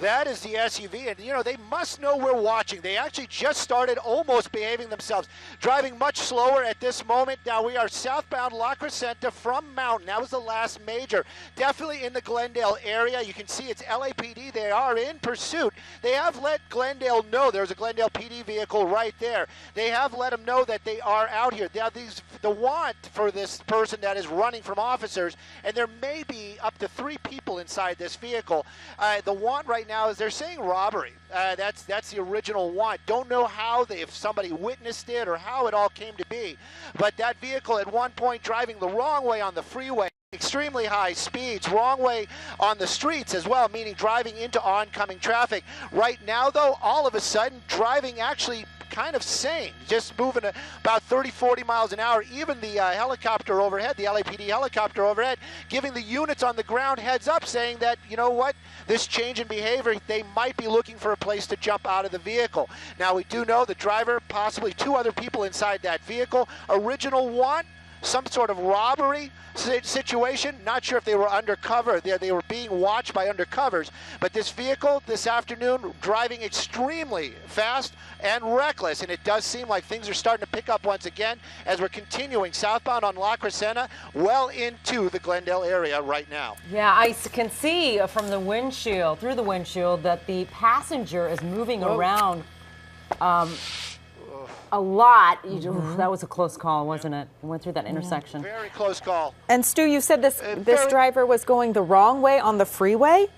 That is the SUV, and you know, they must know we're watching. They actually just started almost behaving themselves, driving much slower at this moment. Now we are southbound La Crescenta from Mountain. That was the last major. Definitely in the Glendale area. You can see it's LAPD. They are in pursuit. They have let Glendale know there's a Glendale PD vehicle right there. They have let them know that they are out here. Now the want for this person that is running from officers, and there may be up to 3 people inside this vehicle. The want right now is they're saying robbery. That's the original want. Don't know how if somebody witnessed it or how it all came to be. But that vehicle at one point driving the wrong way on the freeway, extremely high speeds, wrong way on the streets as well, meaning driving into oncoming traffic. Right now, though, all of a sudden, driving actually kind of sane, just moving about 30-40 miles an hour. Even the helicopter overhead, the LAPD helicopter overhead, giving the units on the ground heads up, saying that, you know what, this change in behavior, they might be looking for a place to jump out of the vehicle. Now, we do know the driver, possibly 2 other people inside that vehicle. Original want, some sort of robbery situation. Not sure if they were undercover. They were being watched by undercovers. But this vehicle this afternoon driving extremely fast and reckless. And it does seem like things are starting to pick up once again as we're continuing southbound on La Crescenta well into the Glendale area right now. Yeah, I can see from the windshield, through the windshield, that the passenger is moving around a lot. That was a close call, wasn't it? It went through that intersection. Very close call. And Stu, you said this driver was going the wrong way on the freeway?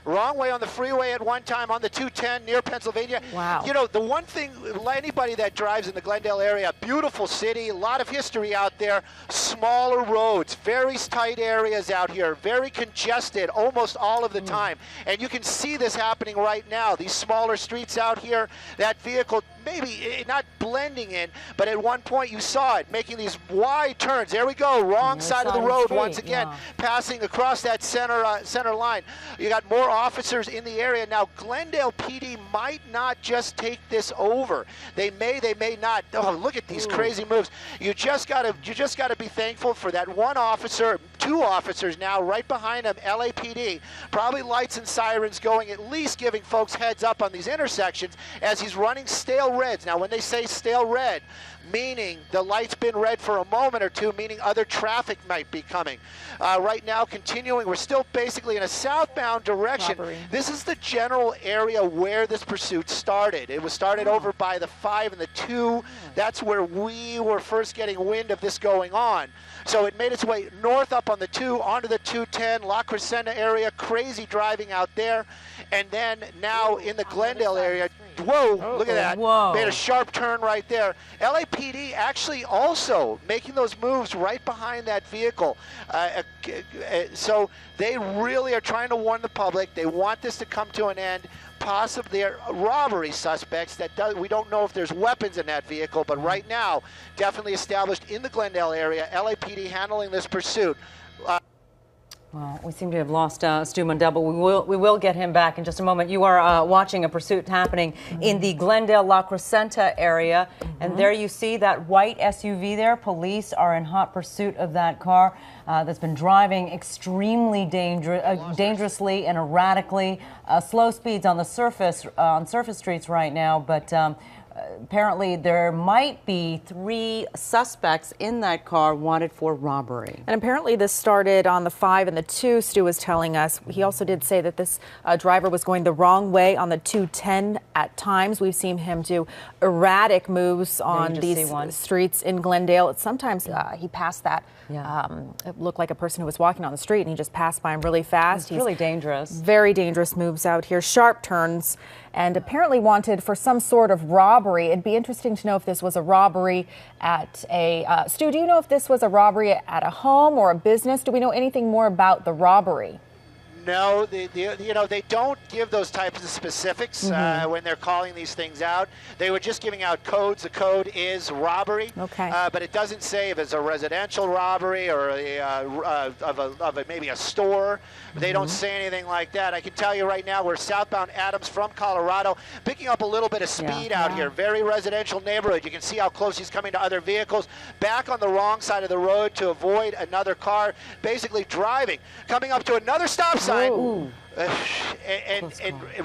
Wrong way on the freeway at one time on the 210 near Pennsylvania. Wow. You know, the one thing, anybody that drives in the Glendale area, beautiful city, a lot of history out there, smaller roads, very tight areas out here, very congested almost all of the time. And you can see this happening right now. These smaller streets out here, that vehicle maybe not blending in, but at one point you saw it making these wide turns. There we go, wrong side of the road once again, passing across that center line. You got more officers in the area now. Glendale PD might not just take this over. They may not. Oh, look at these crazy moves. You just gotta be thankful for that one officer, 2 officers now right behind him, LAPD. Probably lights and sirens going, at least giving folks heads up on these intersections as he's running stale reds. Now, when they say stale red, meaning the light's been red for a moment or two, meaning other traffic might be coming. Right now, continuing, we're still basically in a southbound direction. Robbery. This is the general area where this pursuit started. It was started over by the 5 and the 2. That's where we were first getting wind of this going on. So it made its way north up on the 2, onto the 210, La Crescenta area, crazy driving out there. And then now in the Glendale area, whoa, look at that. Whoa. Made a sharp turn right there. LAPD actually also making those moves right behind that vehicle. So they really are trying to warn the public. They want this to come to an end. Possibly they're robbery suspects we don't know if there's weapons in that vehicle, but right now, definitely established in the Glendale area, LAPD handling this pursuit. Well, we seem to have lost Stu Mundell, but we will get him back in just a moment. You are watching a pursuit happening in the Glendale La Crescenta area, and there you see that white SUV there. Police are in hot pursuit of that car that's been driving extremely dangerously and erratically. Slow speeds on the surface streets right now, but apparently there might be 3 suspects in that car wanted for robbery. And apparently this started on the 5 and the 2, Stu was telling us. He also did say that this driver was going the wrong way on the 210 at times. We've seen him do erratic moves on these streets in Glendale. Sometimes he passed that. It looked like a person who was walking on the street, and he just passed by him really fast. He's really dangerous. Very dangerous moves out here, sharp turns, and apparently wanted for some sort of robbery. It'd be interesting to know if this was a robbery at a... Stu, do you know if this was a robbery at a home or a business? Do we know anything more about the robbery? No, they don't give those types of specifics when they're calling these things out. They were just giving out codes. The code is robbery, but it doesn't say if it's a residential robbery or maybe a store. They don't say anything like that. I can tell you right now, we're southbound Adams from Colorado, picking up a little bit of speed out here. Very residential neighborhood. You can see how close he's coming to other vehicles. Back on the wrong side of the road to avoid another car, basically driving. Coming up to another stop sign. And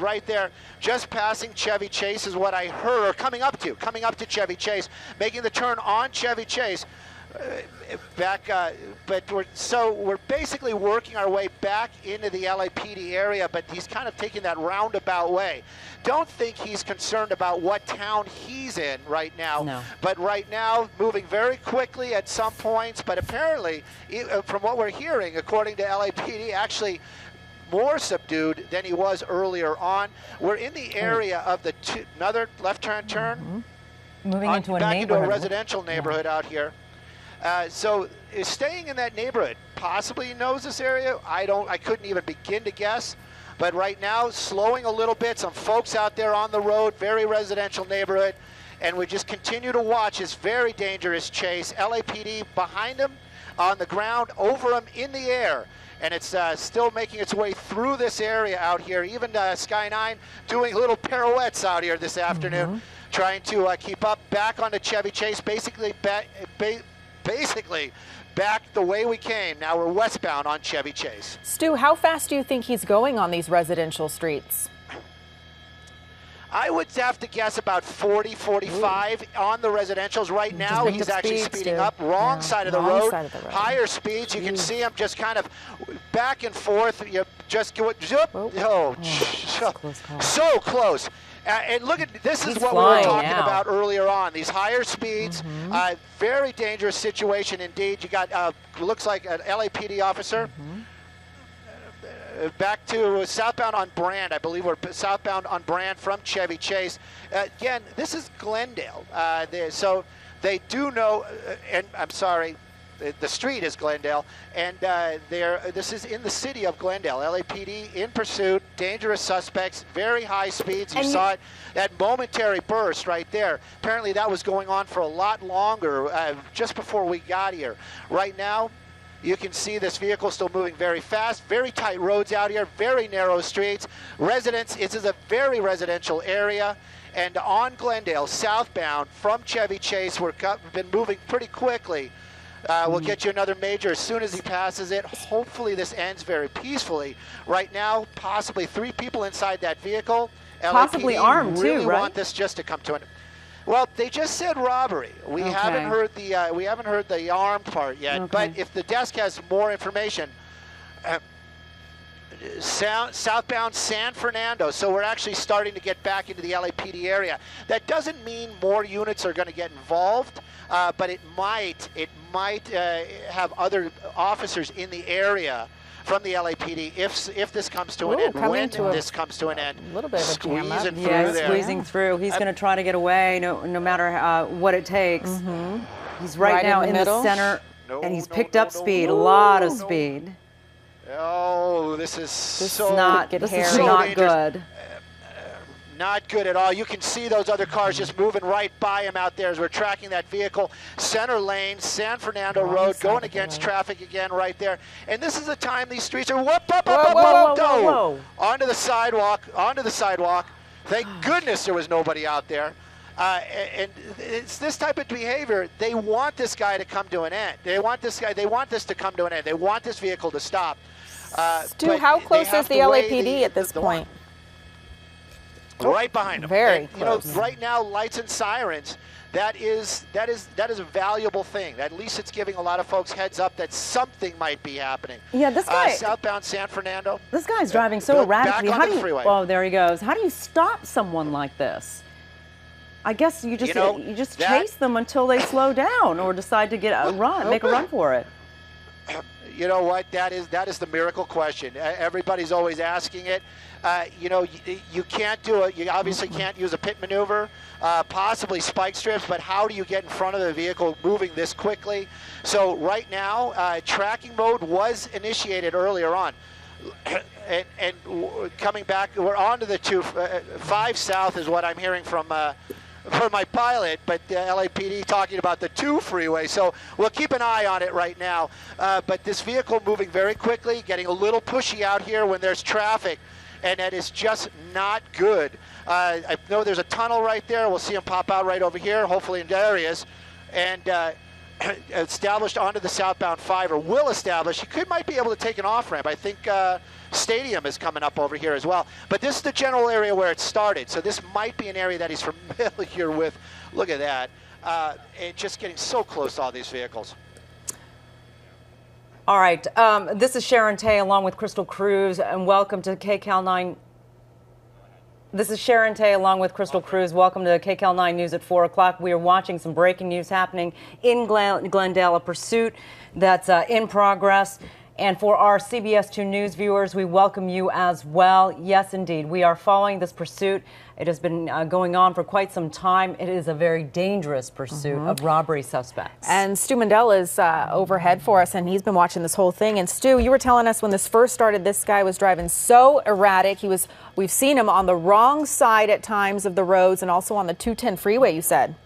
right there, just passing Chevy Chase is what I heard, or coming up to Chevy Chase, making the turn on Chevy Chase. But we're basically working our way back into the LAPD area, but he's kind of taking that roundabout way. Don't think he's concerned about what town he's in right now. No. But right now, moving very quickly at some points, but apparently, from what we're hearing, according to LAPD, actually more subdued than he was earlier on. We're in the area of the another left-hand turn. Moving into a back neighborhood. into a residential neighborhood out here. So is staying in that neighborhood. Possibly he knows this area. I couldn't even begin to guess. But right now, slowing a little bit. Some folks out there on the road, very residential neighborhood. And we just continue to watch this very dangerous chase. LAPD behind him, on the ground, over him, in the air. And it's still making its way through this area out here. Even Sky 9 doing little pirouettes out here this afternoon, trying to keep up. Back onto Chevy Chase, basically back the way we came. Now we're westbound on Chevy Chase. Stu, how fast do you think he's going on these residential streets? I would have to guess about 40, 45 on the residentials. Right now, he's actually speeding up. Wrong side of the road. Higher speeds. You can see him just kind of back and forth. You just go, so close. And look at this is what we were talking about earlier on. These higher speeds, very dangerous situation indeed. You got looks like an LAPD officer. Back to southbound on Brand. I believe we're southbound on Brand from Chevy Chase. Again, this is Glendale. So they do know, and I'm sorry, the street is Glendale, and this is in the city of Glendale. LAPD in pursuit, dangerous suspects, very high speeds. You saw it, that momentary burst right there. Apparently that was going on for a lot longer just before we got here. Right now, you can see this vehicle still moving very fast, very tight roads out here, very narrow streets. Residents, this is a very residential area. And on Glendale, southbound from Chevy Chase, we've been moving pretty quickly. We'll get you another major as soon as he passes it. Hopefully this ends very peacefully. Right now, possibly 3 people inside that vehicle. Possibly LAPD armed really too, right? want this just to come to an end. Well, they just said robbery. We haven't heard the armed part yet. But if the desk has more information, southbound San Fernando. So we're actually starting to get back into the LAPD area. That doesn't mean more units are going to get involved, but it might have other officers in the area from the LAPD if this comes to an end. When this comes to an end, a little bit of a squeezing through there. Squeezing through. He's going to try to get away, no matter what it takes. He's right now in the center, and he's picked up speed, a lot of speed. Oh, this is not dangerous. good. Not good at all. You can see those other cars just moving right by him out there as we're tracking that vehicle. Center lane, San Fernando Road, going against traffic again right there. And this is the time these streets are whoa. Onto the sidewalk. Thank goodness there was nobody out there. And it's this type of behavior. They want this guy to come to an end. They want this to come to an end. They want this vehicle to stop. Stu, how close is the LAPD at this point? Right behind them. Very close. You know, right now, lights and sirens. That is a valuable thing. At least it's giving a lot of folks heads up that something might be happening. Yeah, this guy. Southbound San Fernando. This guy's driving so erratically. Back on the freeway. Oh, there he goes. How do you stop someone like this? I guess you just chase them until they slow down or decide to make a run for it. You know what? That is the miracle question. Everybody's always asking it. You can't do it. You obviously can't use a pit maneuver, possibly spike strips, but how do you get in front of the vehicle moving this quickly? So right now, tracking mode was initiated earlier on. And coming back, we're on to the 5 south is what I'm hearing from my pilot, but LAPD talking about the 2 freeway. So we'll keep an eye on it right now. But this vehicle moving very quickly, getting a little pushy out here when there's traffic, and that is just not good. I know there's a tunnel right there. We'll see him pop out right over here. Hopefully, there he is. And established onto the southbound 5, or will establish. He might be able to take an off-ramp. I think Stadium is coming up over here as well. But this is the general area where it started, so this might be an area that he's familiar with. Look at that. And just getting so close to all these vehicles. All right, this is Sharon Tay along with Crystal Cruz, and welcome to KCAL 9. This is Sharon Tay along with Crystal Cruz. Welcome to KCAL 9 News at 4 o'clock. We are watching some breaking news happening in Glendale, a pursuit that's in progress. And for our CBS 2 News viewers, we welcome you as well. Yes, indeed, we are following this pursuit. It has been going on for quite some time. It is a very dangerous pursuit of robbery suspects. And Stu Mundell is overhead for us, and he's been watching this whole thing. And Stu, you were telling us when this first started, this guy was driving so erratic. We've seen him on the wrong side at times of the roads, and also on the 210 freeway, you said.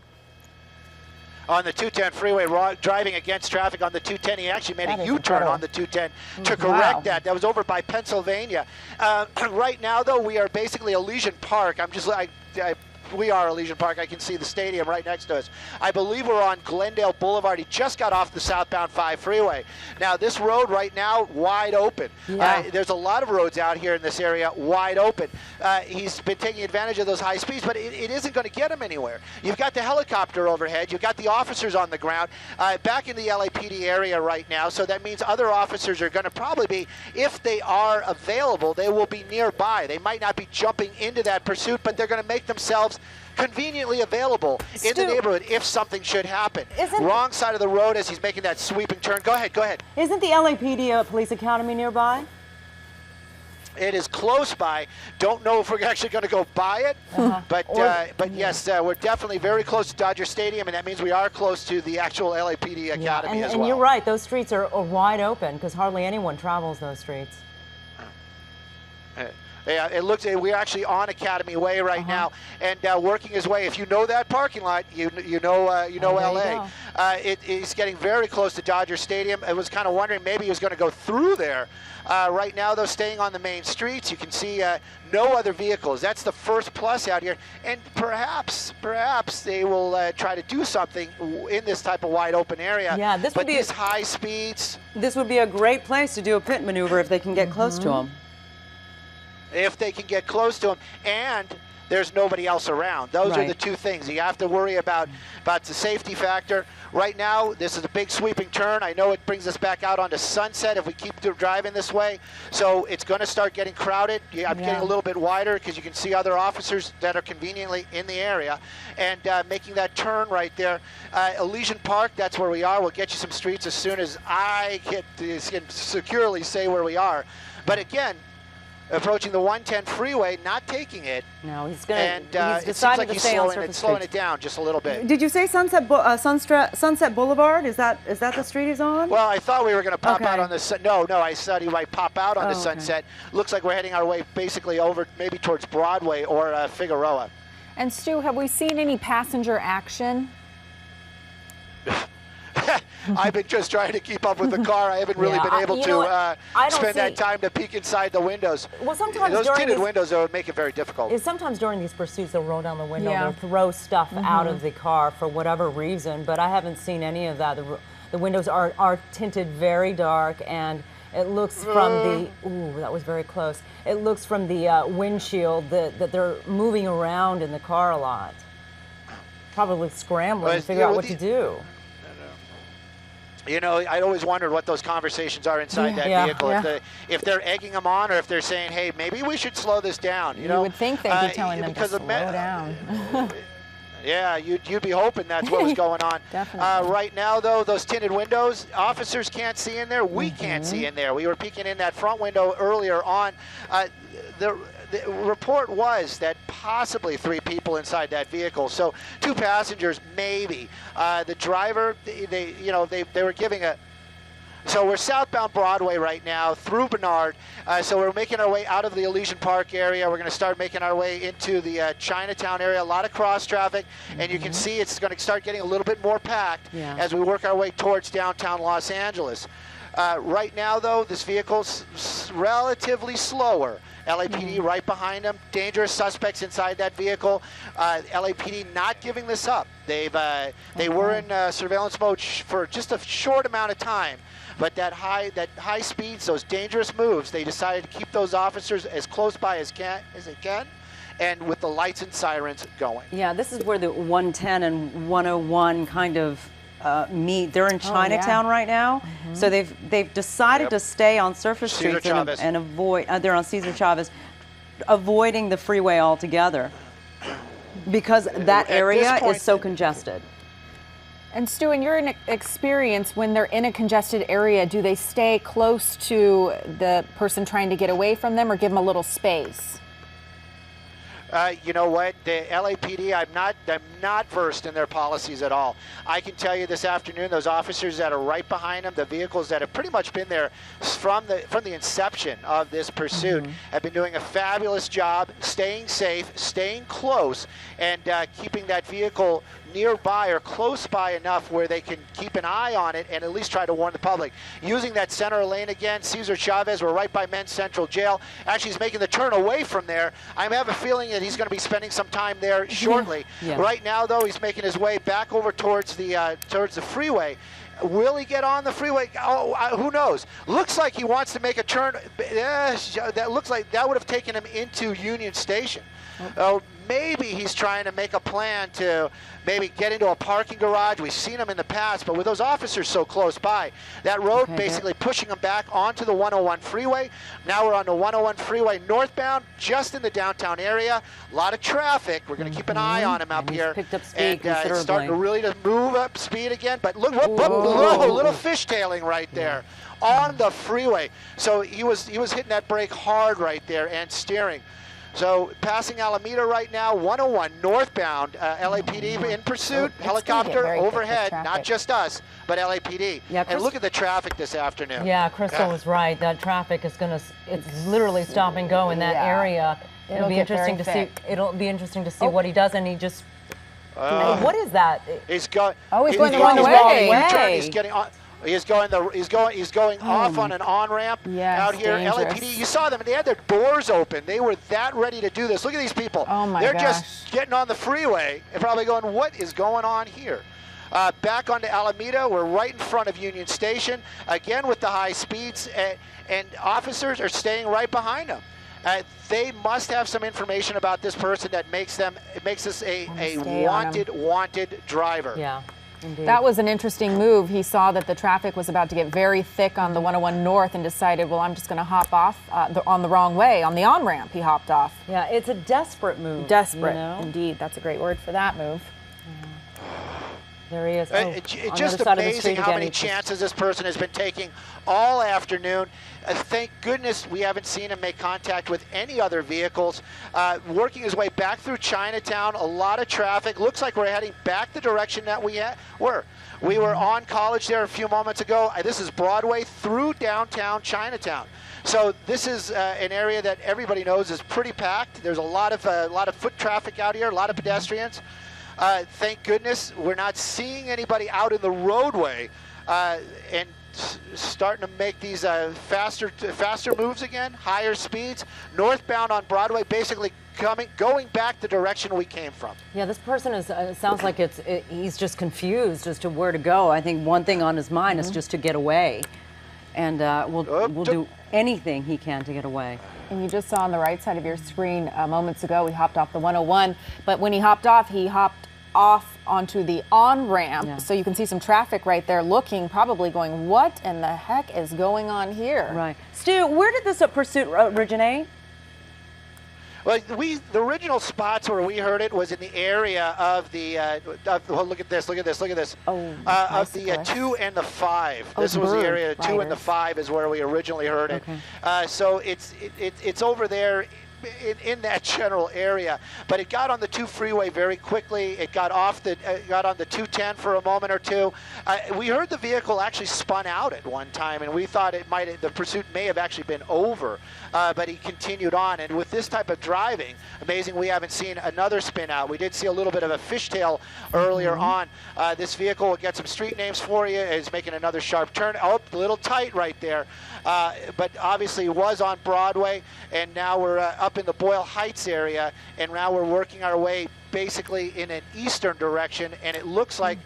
On the 210 freeway, driving against traffic on the 210. He actually made a U-turn on the 210 to correct that. That was over by Pennsylvania. Right now, though, we are basically Elysian Park. We are Elysian Park. I can see the stadium right next to us. I believe we're on Glendale Boulevard. He just got off the southbound 5 freeway. Now, this road right now, wide open. Yeah. There's a lot of roads out here in this area wide open. He's been taking advantage of those high speeds, but it isn't going to get him anywhere. You've got the helicopter overhead. You've got the officers on the ground back in the LAPD area right now, so that means other officers are going to probably be, if they are available, they will be nearby. They might not be jumping into that pursuit, but they're going to make themselves conveniently available in the neighborhood if something should happen. Wrong side of the road as he's making that sweeping turn. Go ahead, go ahead. Isn't the LAPD Police Academy nearby? It is close by. Don't know if we're actually going to go by it, but yes, we're definitely very close to Dodger Stadium, and that means we are close to the actual LAPD Academy as well. And you're right, those streets are wide open because hardly anyone travels those streets. Yeah, it looks. We're actually on Academy Way right now, and working his way. If you know that parking lot, you know LA. He's getting very close to Dodger Stadium. I was kind of wondering maybe he was going to go through there. Right now, though, staying on the main streets, you can see no other vehicles. That's the first plus out here, and perhaps they will try to do something in this type of wide open area. Yeah, this would be these high speeds. This would be a great place to do a pit maneuver if they can get close to him. If they can get close to him, and there's nobody else around. Those are the two things. You have to worry about the safety factor. Right now, this is a big sweeping turn. I know it brings us back out onto Sunset if we keep driving this way. So it's going to start getting crowded. I'm getting a little bit wider because you can see other officers that are conveniently in the area. And making that turn right there. Elysian Park, that's where we are. We'll get you some streets as soon as I can securely say where we are. But again, approaching the 110 freeway, not taking it. No, he's going to. And he's decided to stay on Surface slowing it down just a little bit. Did you say Sunset Boulevard? Is that the street he's on? Well, I thought we were going to pop out on the no. I said he might pop out on the Sunset. Looks like we're heading our way basically over maybe towards Broadway or Figueroa. And Stu, have we seen any passenger action? I've been just trying to keep up with the car. I haven't really been able to spend that time to peek inside the windows. Well, sometimes those tinted windows would make it very difficult. Sometimes during these pursuits, they'll roll down the window, they'll throw stuff out of the car for whatever reason, but I haven't seen any of that. The windows are tinted very dark, and it looks from the, that was very close. It looks from the windshield that they're moving around in the car a lot. Probably scrambling to figure out what to do. You know, I always wondered what those conversations are inside that vehicle. If they're egging them on, or if they're saying, "Hey, maybe we should slow this down." You know, would think they'd be telling them to slow down. Yeah, you'd be hoping that's what was going on. Definitely. Right now, though, those tinted windows, officers can't see in there. We can't see in there. We were peeking in that front window earlier on. The report was that possibly 3 people inside that vehicle. So 2 passengers, maybe. The driver, they were giving a. So we're southbound Broadway right now through Bernard. So we're making our way out of the Elysian Park area. We're going to start making our way into the Chinatown area. A lot of cross traffic, and you can see it's going to start getting a little bit more packed as we work our way towards downtown Los Angeles. Right now, though, this vehicle's relatively slower. LAPD right behind him. Dangerous suspects inside that vehicle. LAPD not giving this up. They were in surveillance mode for just a short amount of time. But that high speeds, those dangerous moves, they decided to keep those officers as close by as they can, and with the lights and sirens going. Yeah, this is where the 110 and 101 kind of meet. They're in Chinatown right now, so they've decided to stay on surface Cesar streets and avoid. They're on Cesar Chavez, avoiding the freeway altogether because that area is so congested. And Stu, in your experience, when they're in a congested area, do they stay close to the person trying to get away from them, or give them a little space? You know what, the LAPD, I'm not versed in their policies at all. I can tell you this afternoon, those officers that are right behind them, the vehicles that have pretty much been there from the inception of this pursuit, have been doing a fabulous job, staying safe, staying close, and keeping that vehicle nearby or close by enough where they can keep an eye on it and at least try to warn the public. Using that center lane again, Cesar Chavez, we're right by Men's Central Jail. Actually, he's making the turn away from there. I have a feeling that he's going to be spending some time there shortly. Yeah. Right now, though, he's making his way back over towards the freeway. Will he get on the freeway? Oh, who knows? Looks like he wants to make a turn. That looks like that would have taken him into Union Station. Maybe he's trying to make a plan to maybe get into a parking garage. We've seen him in the past, but with those officers so close by, that road basically pushing him back onto the 101 freeway. Now we're on the 101 freeway northbound, just in the downtown area. A lot of traffic. We're going to keep an eye on him up here. Picked up speed and it's starting to really move up speed again. But look, a little fishtailing right there on the freeway. So he was hitting that brake hard right there and steering. So passing Alameda right now, 101 northbound, LAPD in pursuit, helicopter overhead, not just us, but LAPD. Yeah, and look at the traffic this afternoon. Yeah, Crystal was right. That traffic is it's literally stop and go in that area. It'll be interesting to see. It'll be interesting to see what he does, and he just. What is that? He's going. He's going the wrong way. He's getting on. He's going off on an on-ramp out here. Dangerous. LAPD, you saw them, they had their doors open. They were that ready to do this. Look at these people. Oh my They're gosh. just getting on the freeway and probably going, what is going on here? Back onto Alameda, we're right in front of Union Station, again with the high speeds, and officers are staying right behind them. They must have some information about this person that makes this a wanted driver. Yeah. Indeed. That was an interesting move. He saw that the traffic was about to get very thick on the 101 North and decided, well, I'm just going to hop off on the wrong way. On the on-ramp, he hopped off. Yeah, it's a desperate move. Desperate, indeed. That's a great word for that move. There he is. It's just amazing how many chances this person has been taking all afternoon. Thank goodness we haven't seen him make contact with any other vehicles. Working his way back through Chinatown, a lot of traffic. Looks like we're heading back the direction that we were. We were on College there a few moments ago. This is Broadway through downtown Chinatown. So this is an area that everybody knows is pretty packed. There's a lot of foot traffic out here, a lot of pedestrians. Thank goodness we're not seeing anybody out in the roadway and starting to make these faster moves again, higher speeds. Northbound on Broadway, basically going back the direction we came from. Yeah, this person is. It sounds like he's just confused as to where to go. I think one thing on his mind is just to get away, and we'll do anything he can to get away. And you just saw on the right side of your screen moments ago, he hopped off the 101. But when he hopped off onto the on-ramp. Yeah. So you can see some traffic right there looking, probably going, what in the heck is going on here? Right. Stu, where did this pursuit originate? Well, the original spots where we heard it was in the area of the, well, look at this. Of the 2 and the 5. This was the area, 2 and the 5 is where we originally heard it. So it's over there in that general area. But it got on the 2 freeway very quickly. It got off the got on the 210 for a moment or two. We heard the vehicle actually spun out at one time, and we thought the pursuit may have actually been over. But he continued on, and with this type of driving, amazing we haven't seen another spin out. We did see a little bit of a fishtail earlier on. This vehicle will get some street names for you. Is making another sharp turn. Oh, a little tight right there. But obviously was on Broadway, and now we're up in the Boyle Heights area, and now we're working our way basically in an eastern direction, and it looks like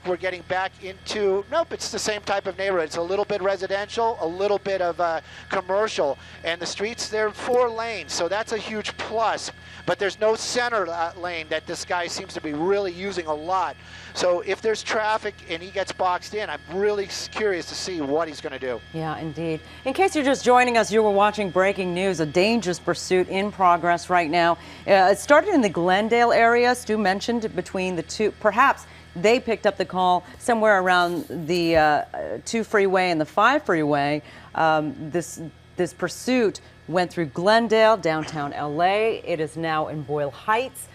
we're getting back into, nope, it's the same type of neighborhood. It's a little bit residential, a little bit of commercial, and the streets, they're 4 lanes, so that's a huge plus. But there's no center lane that this guy seems to be really using a lot. So if there's traffic and he gets boxed in, I'm really curious to see what he's going to do. Yeah, indeed. In case you're just joining us, you were watching breaking news, a dangerous pursuit in progress right now. It started in the Glendale area. Stu mentioned between the two, perhaps they picked up the call somewhere around the 2 freeway and the 5 freeway. This pursuit went through Glendale, downtown LA. It is now in Boyle Heights.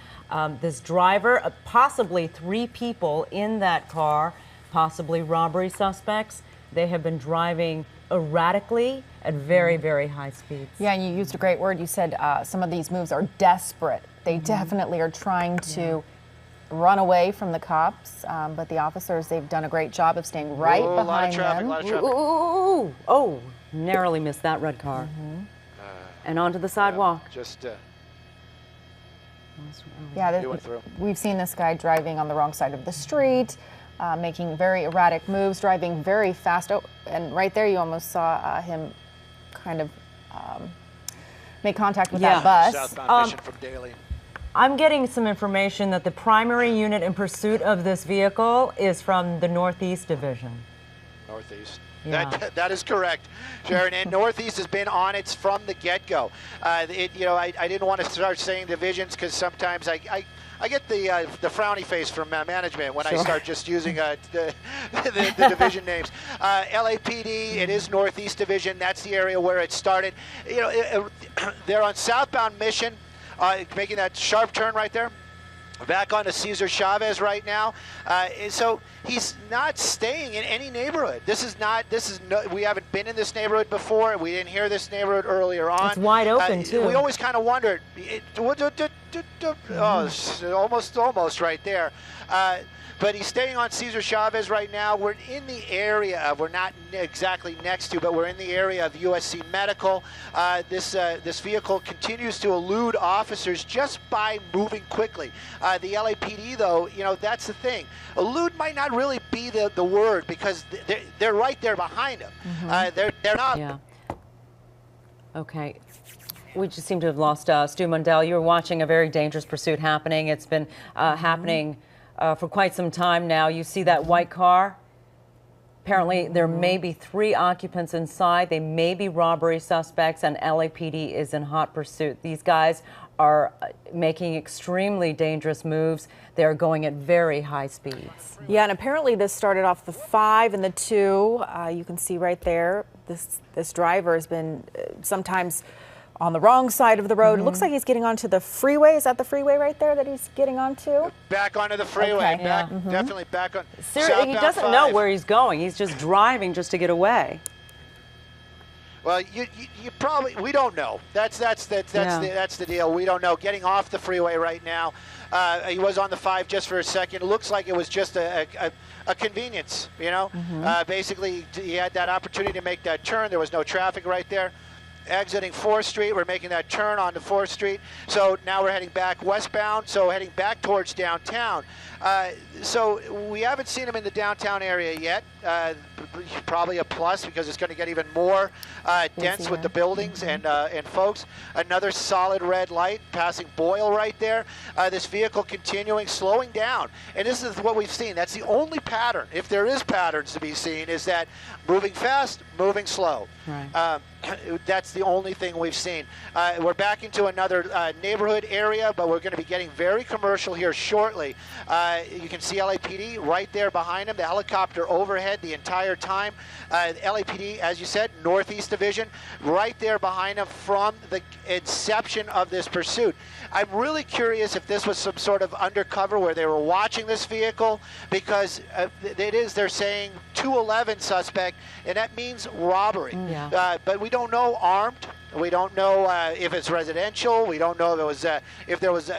This driver, possibly 3 people in that car, possibly robbery suspects. They have been driving erratically at very, very high speeds. Yeah, and you used a great word. You said some of these moves are desperate. They definitely are trying to run away from the cops, but the officers, they've done a great job of staying right behind a lot of traffic, them. A lot of traffic. Ooh, oh, narrowly missed that red car. And onto the sidewalk. Just Yeah, went through. We've seen this guy driving on the wrong side of the street, making very erratic moves, driving very fast. Oh, and right there you almost saw him kind of make contact with that bus. Southbound Mission from Daly. I'm getting some information that the primary unit in pursuit of this vehicle is from the Northeast Division. Northeast. Yeah. That is correct, Sharon. And Northeast has been on it from the get-go. I didn't want to start saying divisions because sometimes I get the frowny face from management when I start just using the division names. LAPD, it is Northeast Division. That's the area where it started. They're on southbound Mission, making that sharp turn right there. Back onto Cesar Chavez right now. So he's not staying in any neighborhood. We haven't been in this neighborhood before. We didn't hear this neighborhood earlier on. It's wide open, too. We always kind of wondered. Almost right there. But he's staying on Cesar Chavez right now. We're in the area. We're not exactly next to, but we're in the area of USC Medical. This vehicle continues to elude officers just by moving quickly. The LAPD, though, that's the thing. Elude might not really be the word because they're right there behind him. They're not. Yeah. Okay. We just seem to have lost Stu Mundell. You were watching a very dangerous pursuit happening. It's been happening for quite some time now. You see that white car? Apparently, there may be 3 occupants inside. They may be robbery suspects, and LAPD is in hot pursuit. These guys are making extremely dangerous moves. They're going at very high speeds. Yeah, and apparently this started off the 5 and the 2. You can see right there, this driver has been sometimes on the wrong side of the road. It looks like he's getting onto the freeway. Is that the freeway right there that he's getting onto? Back onto the freeway. Okay. Definitely back on. Seriously, he doesn't 5. know where he's going. He's just driving just to get away. Well, you probably, we don't know. That's the deal. We don't know. Getting off the freeway right now. He was on the 5 just for a second. It looks like it was just a convenience, Basically, he had that opportunity to make that turn. There was no traffic right there. Exiting 4th Street, we're making that turn onto 4th Street. So now we're heading back westbound, so heading back towards downtown. So we haven't seen him in the downtown area yet. Probably a plus because it's going to get even more dense with the buildings and folks. Another solid red light passing Boyle right there. This vehicle continuing, slowing down. And this is what we've seen. That's the only pattern, if there is patterns to be seen, is that moving fast, moving slow. Right. That's the only thing we've seen. We're back into another neighborhood area, but we're going to be getting very commercial here shortly. You can see LAPD right there behind him, the helicopter overhead the entire time. LAPD, as you said, Northeast Division, right there behind them from the inception of this pursuit. I'm really curious if this was some sort of undercover where they were watching this vehicle, because they're saying 211 suspect, and that means robbery. But we don't know armed. We don't know if it's residential. We don't know if there was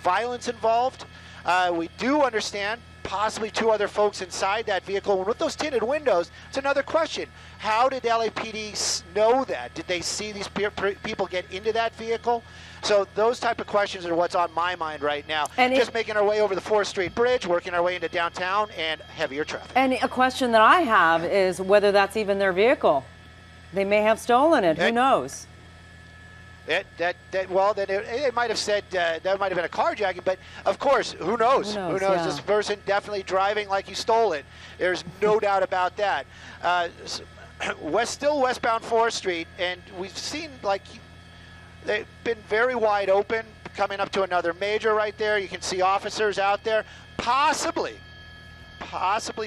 violence involved. We do understand possibly 2 other folks inside that vehicle. And with those tinted windows, it's another question. How did LAPD know that? Did they see these people get into that vehicle? So those type of questions are what's on my mind right now. And just making our way over the 4th Street Bridge, working our way into downtown, and heavier traffic. And a question that I have is whether that's even their vehicle. They may have stolen it. Who knows? Well, then it might have said that might have been a carjacking, but of course, who knows? Who knows? Yeah. This person definitely driving like he stole it. There's no doubt about that. Still westbound 4th Street, and we've seen they've been very wide open, coming up to another major right there. You can see officers out there, possibly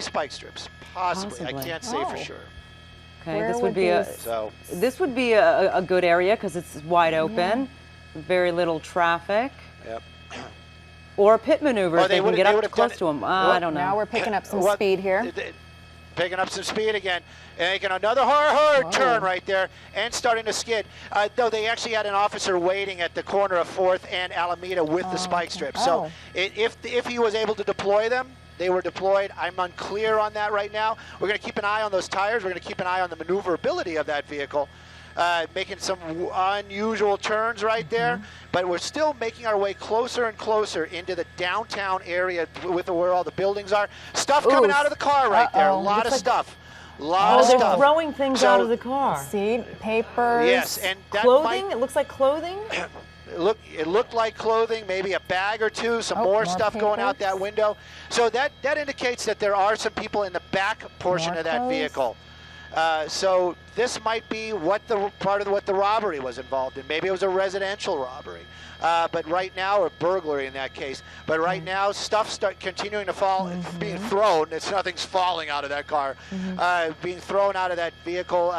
spike strips, possibly. I can't say for sure. Okay, this would be a good area because it's wide open, very little traffic. Yep. Or pit maneuvers. They can get up close to them. I don't know. Now we're picking up some speed here. Picking up some speed again, and making another hard turn right there, and starting to skid. Though they actually had an officer waiting at the corner of 4th and Alameda with the spike strip. So if he was able to deploy them, they were deployed. I'm unclear on that right now. We're going to keep an eye on those tires. We're going to keep an eye on the maneuverability of that vehicle, making some unusual turns right there. But we're still making our way closer and closer into the downtown area with where all the buildings are. Stuff coming out of the car right there. A lot of stuff. They're throwing things out of the car. See, papers. Yes, and that clothing. It looks like clothing. It looked like clothing, maybe a bag or two, some more stuff going out that window. So that indicates that there are some people in the back portion of that vehicle. So this might be part of what the robbery was involved in. Maybe it was a residential robbery. But right now, or burglary in that case. But right now, stuff continuing to fall, being thrown. Nothing's falling out of that car, being thrown out of that vehicle.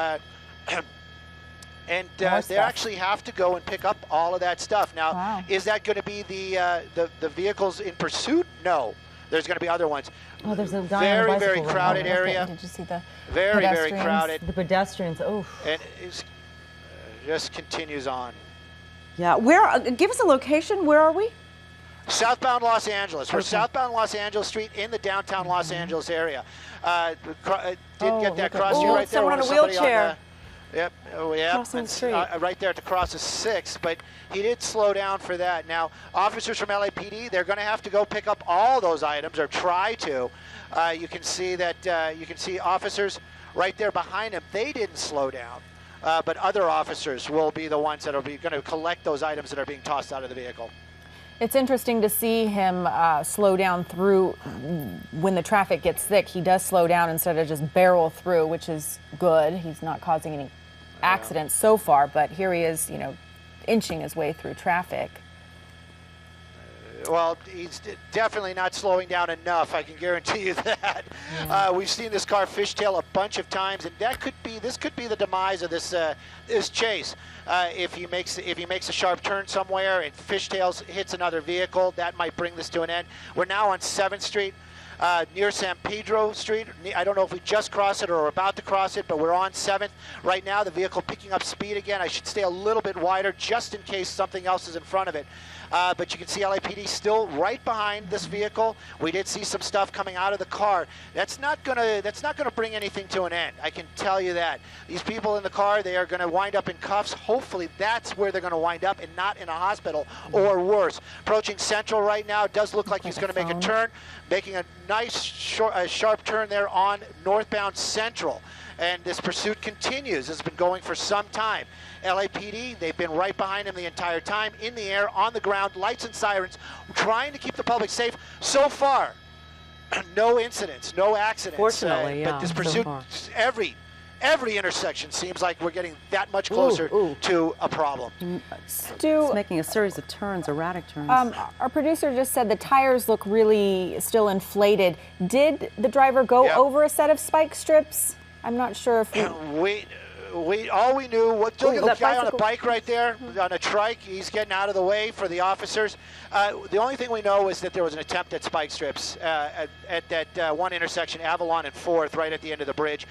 And they actually have to go and pick up all of that stuff. Now, is that going to be the vehicles in pursuit? No. There's going to be other ones. Oh, there's a guy on a very crowded area. Did you see the very crowded. The pedestrians. Oh. And it just continues on. Yeah. Give us a location. Where are we? Southbound Los Angeles. We're southbound Los Angeles Street in the downtown Los Angeles area. Did get that cross you right there. Someone on a wheelchair. Yep. Crossing the street. Right there at the cross of 6, but he did slow down for that. Now, officers from LAPD, they're going to have to go pick up all those items, or try to. You can see that. You can see officers right there behind him. They didn't slow down, but other officers will be the ones that are going to collect those items that are being tossed out of the vehicle. It's interesting to see him slow down through when the traffic gets thick. He does slow down instead of just barrel through, which is good. He's not causing any accidents so far, but here he is, inching his way through traffic. Well, he's definitely not slowing down enough. I can guarantee you that. We've seen this car fishtail a bunch of times, and this could be the demise of this chase. If he makes a sharp turn somewhere and fishtails, hits another vehicle, that might bring this to an end. We're now on 7th Street. Near San Pedro Street. I don't know if we just crossed it or are about to cross it, but we're on 7th. Right now, the vehicle picking up speed again. I should stay a little bit wider just in case something else is in front of it. But you can see LAPD still right behind this vehicle. We did see some stuff coming out of the car. That's not gonna bring anything to an end. I can tell you that. These people in the car, they are gonna wind up in cuffs. Hopefully that's where they're gonna wind up and not in a hospital or worse. Approaching Central right now. It does look like he's gonna make a turn, making a nice sharp turn there on northbound Central. And this pursuit continues. It's been going for some time. LAPD, they've been right behind him the entire time, in the air, on the ground, lights and sirens, trying to keep the public safe. So far, no incidents, no accidents. Fortunately, but this pursuit, every intersection seems like we're getting that much closer to a problem. Stu, It's making a series of turns, erratic turns. our producer just said the tires look really still inflated. Did the driver go over a set of spike strips? I'm not sure if All we knew, look at the that guy on a bicycle. bike right there, on a trike. He's getting out of the way for the officers. The only thing we know is that there was an attempt at spike strips at that one intersection, Avalon and 4th, right at the end of the bridge.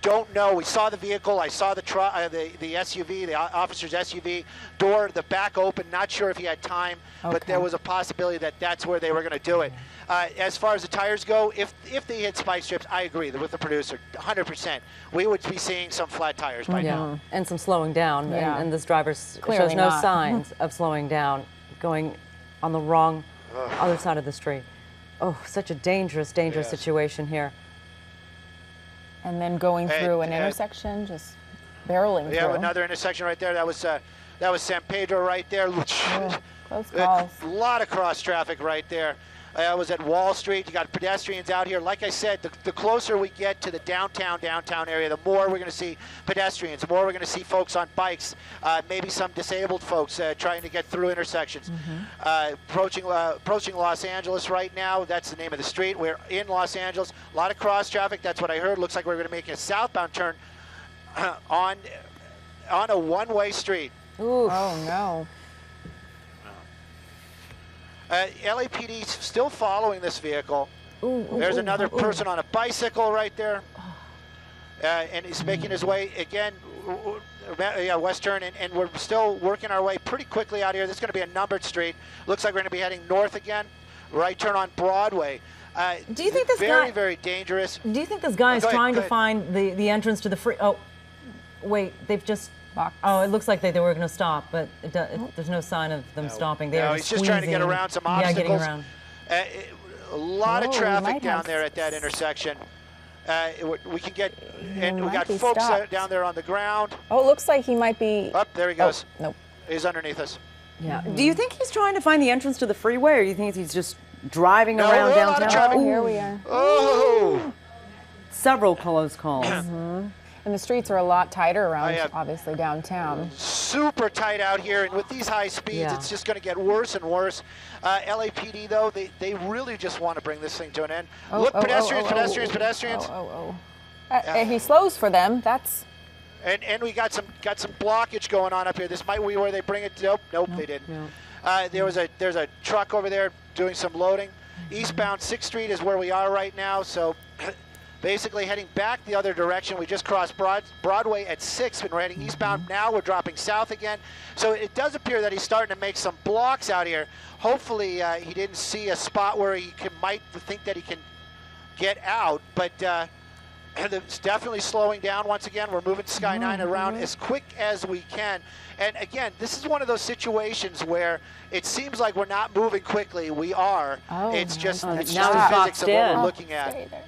Don't know. We saw the vehicle. I saw the SUV, the officer's SUV door, the back open. Not sure if he had time, but there was a possibility that that's where they were going to do it. As far as the tires go, if they hit spike strips, I agree with the producer, 100%. We would be seeing some flat tires by now. And some slowing down. Yeah. And this driver shows Clearly no not. signs of slowing down, going on the wrong other side of the street. Oh, such a dangerous situation here. and then going through an intersection, just barreling We have through. another intersection right there. That was San Pedro right there. Close calls. A lot of cross traffic right there. I was at Wall Street. You got pedestrians out here. Like I said, the closer we get to the downtown area, the more we're going to see pedestrians, the more we're going to see folks on bikes, maybe some disabled folks trying to get through intersections. Approaching Los Angeles right now. That's the name of the street. We're in Los Angeles. A lot of cross traffic. That's what I heard. Looks like we're going to make a southbound turn on a one-way street. Ooh. Oh no. LAPD still following this vehicle. There's another person on a bicycle right there. And he's making his way again, west turn, and we're still working our way pretty quickly out here. This is going to be a numbered street. Looks like we're going to be heading north again. Right turn on Broadway. Do you think this very, guy, very dangerous. Do you think this guy is Go ahead, trying go to ahead. find the entrance to the free? Oh, wait, they've just. Box. Oh, it looks like they were going to stop, but there's no sign of them stopping. They No, are he's just trying to get squeezing. around some Yeah, obstacles. getting around. A lot of Whoa, we traffic might down have there at that intersection. We can get, and we might got be folks stopped. down there on the ground. Oh, it looks like he might be. Up there he goes. Oh, nope. He's underneath us. Yeah. Do you think he's trying to find the entrance to the freeway, or do you think he's just driving No, around a lot of downtown? traffic. Oh, here we are. Oh! Several close calls. And the streets are a lot tighter around, yeah. obviously, downtown. Super tight out here, and with these high speeds, Yeah. it's just going to get worse and worse. LAPD, though, they really just want to bring this thing to an end. Look, pedestrians. He slows for them. That's. And we got some blockage going on up here. This might be where they bring it. Nope, they didn't. No. There's a truck over there doing some loading. Eastbound 6th Street is where we are right now. So basically heading back the other direction. We just crossed Broadway at 6th and we're heading eastbound. Now we're dropping south again. So it does appear that he's starting to make some blocks out here. Hopefully he didn't see a spot where he might think that he can get out. But it's definitely slowing down once again. We're moving Sky 9 around as quick as we can. And again, this is one of those situations where it seems like we're not moving quickly. We are. Oh, It's just now the he's physics boxed of what in. we're looking at. Stay there.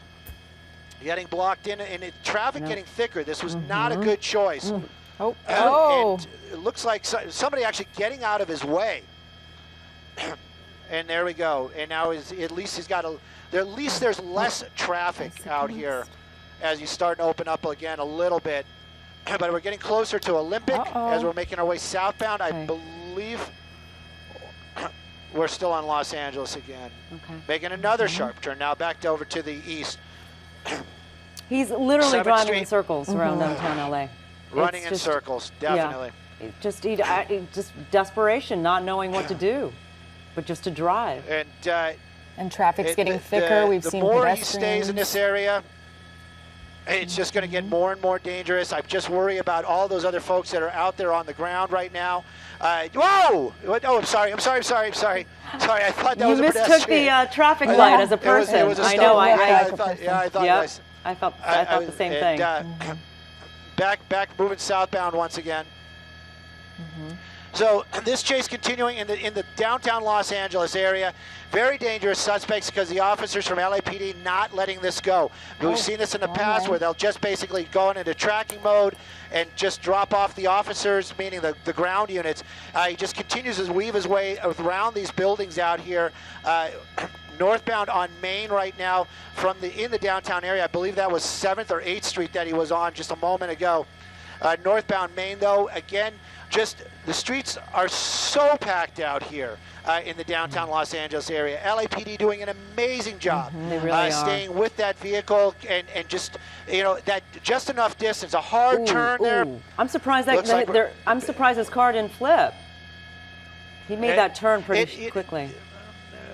Getting blocked in, and traffic getting thicker. This was not a good choice. Oh. And it looks like somebody actually getting out of his way. And there we go. And now at least he's got at least there's less traffic out here as you start to open up again a little bit. But we're getting closer to Olympic as we're making our way southbound. I believe we're still on Los Angeles again. Okay. Making another sharp turn now back over to the east. He's literally 7th driving Street. in circles around downtown LA. Running It's in just- circles, definitely. Yeah. Just desperation, not knowing what to do, but just to drive. And traffic's getting thicker. We've the seen more pedestrians. he stays in this area, it's just going to get more and more dangerous. I just worry about all those other folks that are out there on the ground right now. Whoa! Oh, I'm sorry. Sorry, I thought that You was a mistook pedestrian. the traffic light as a It was person. a I know. stop. I thought Yep. it was. I thought the same thing. Back moving southbound once again. So this chase continuing in the downtown Los Angeles area. Very dangerous suspects because the officers from LAPD not letting this go. We've seen this in the past where they'll just basically go into tracking mode and just drop off the officers, meaning the ground units. He just continues to weave his way around these buildings out here. northbound on Main right now in the downtown area. I believe that was 7th or 8th Street that he was on just a moment ago. Northbound Main, though, again, just the streets are so packed out here in the downtown Los Angeles area. LAPD doing an amazing job They really are. staying with that vehicle and just, that just enough distance. A hard turn there. I'm surprised Looks like I'm surprised his car didn't flip. He made that turn pretty quickly.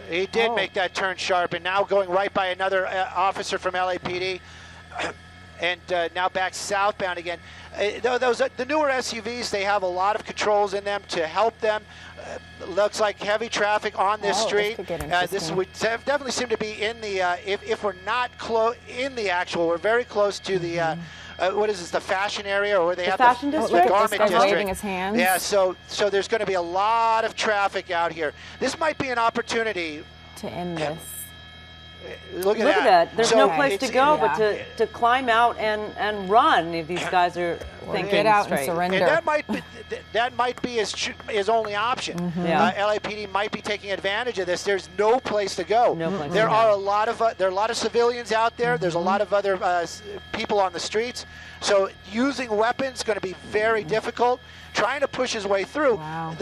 He did make that turn sharp, and now going right by another officer from LAPD, and now back southbound again. The newer SUVs, they have a lot of controls in them to help them. Looks like heavy traffic on this street. This would definitely seem to be in the, if we're not in the actual, we're very close to the, what is this, the fashion area, or where they have fashion district? the garment This guy's district. waving his hands. Yeah, so there's going to be a lot of traffic out here. This might be an opportunity to end this. Look at that. There's no Okay. place to go but to climb out and run if these guys are thinking Get out straight. and surrender. And that might be his only option. Yeah. LAPD might be taking advantage of this. There's no place to go. No place there to go. are a lot of civilians out there. There's a lot of other people on the streets. So using weapons is going to be very difficult. Trying to push his way through. Wow.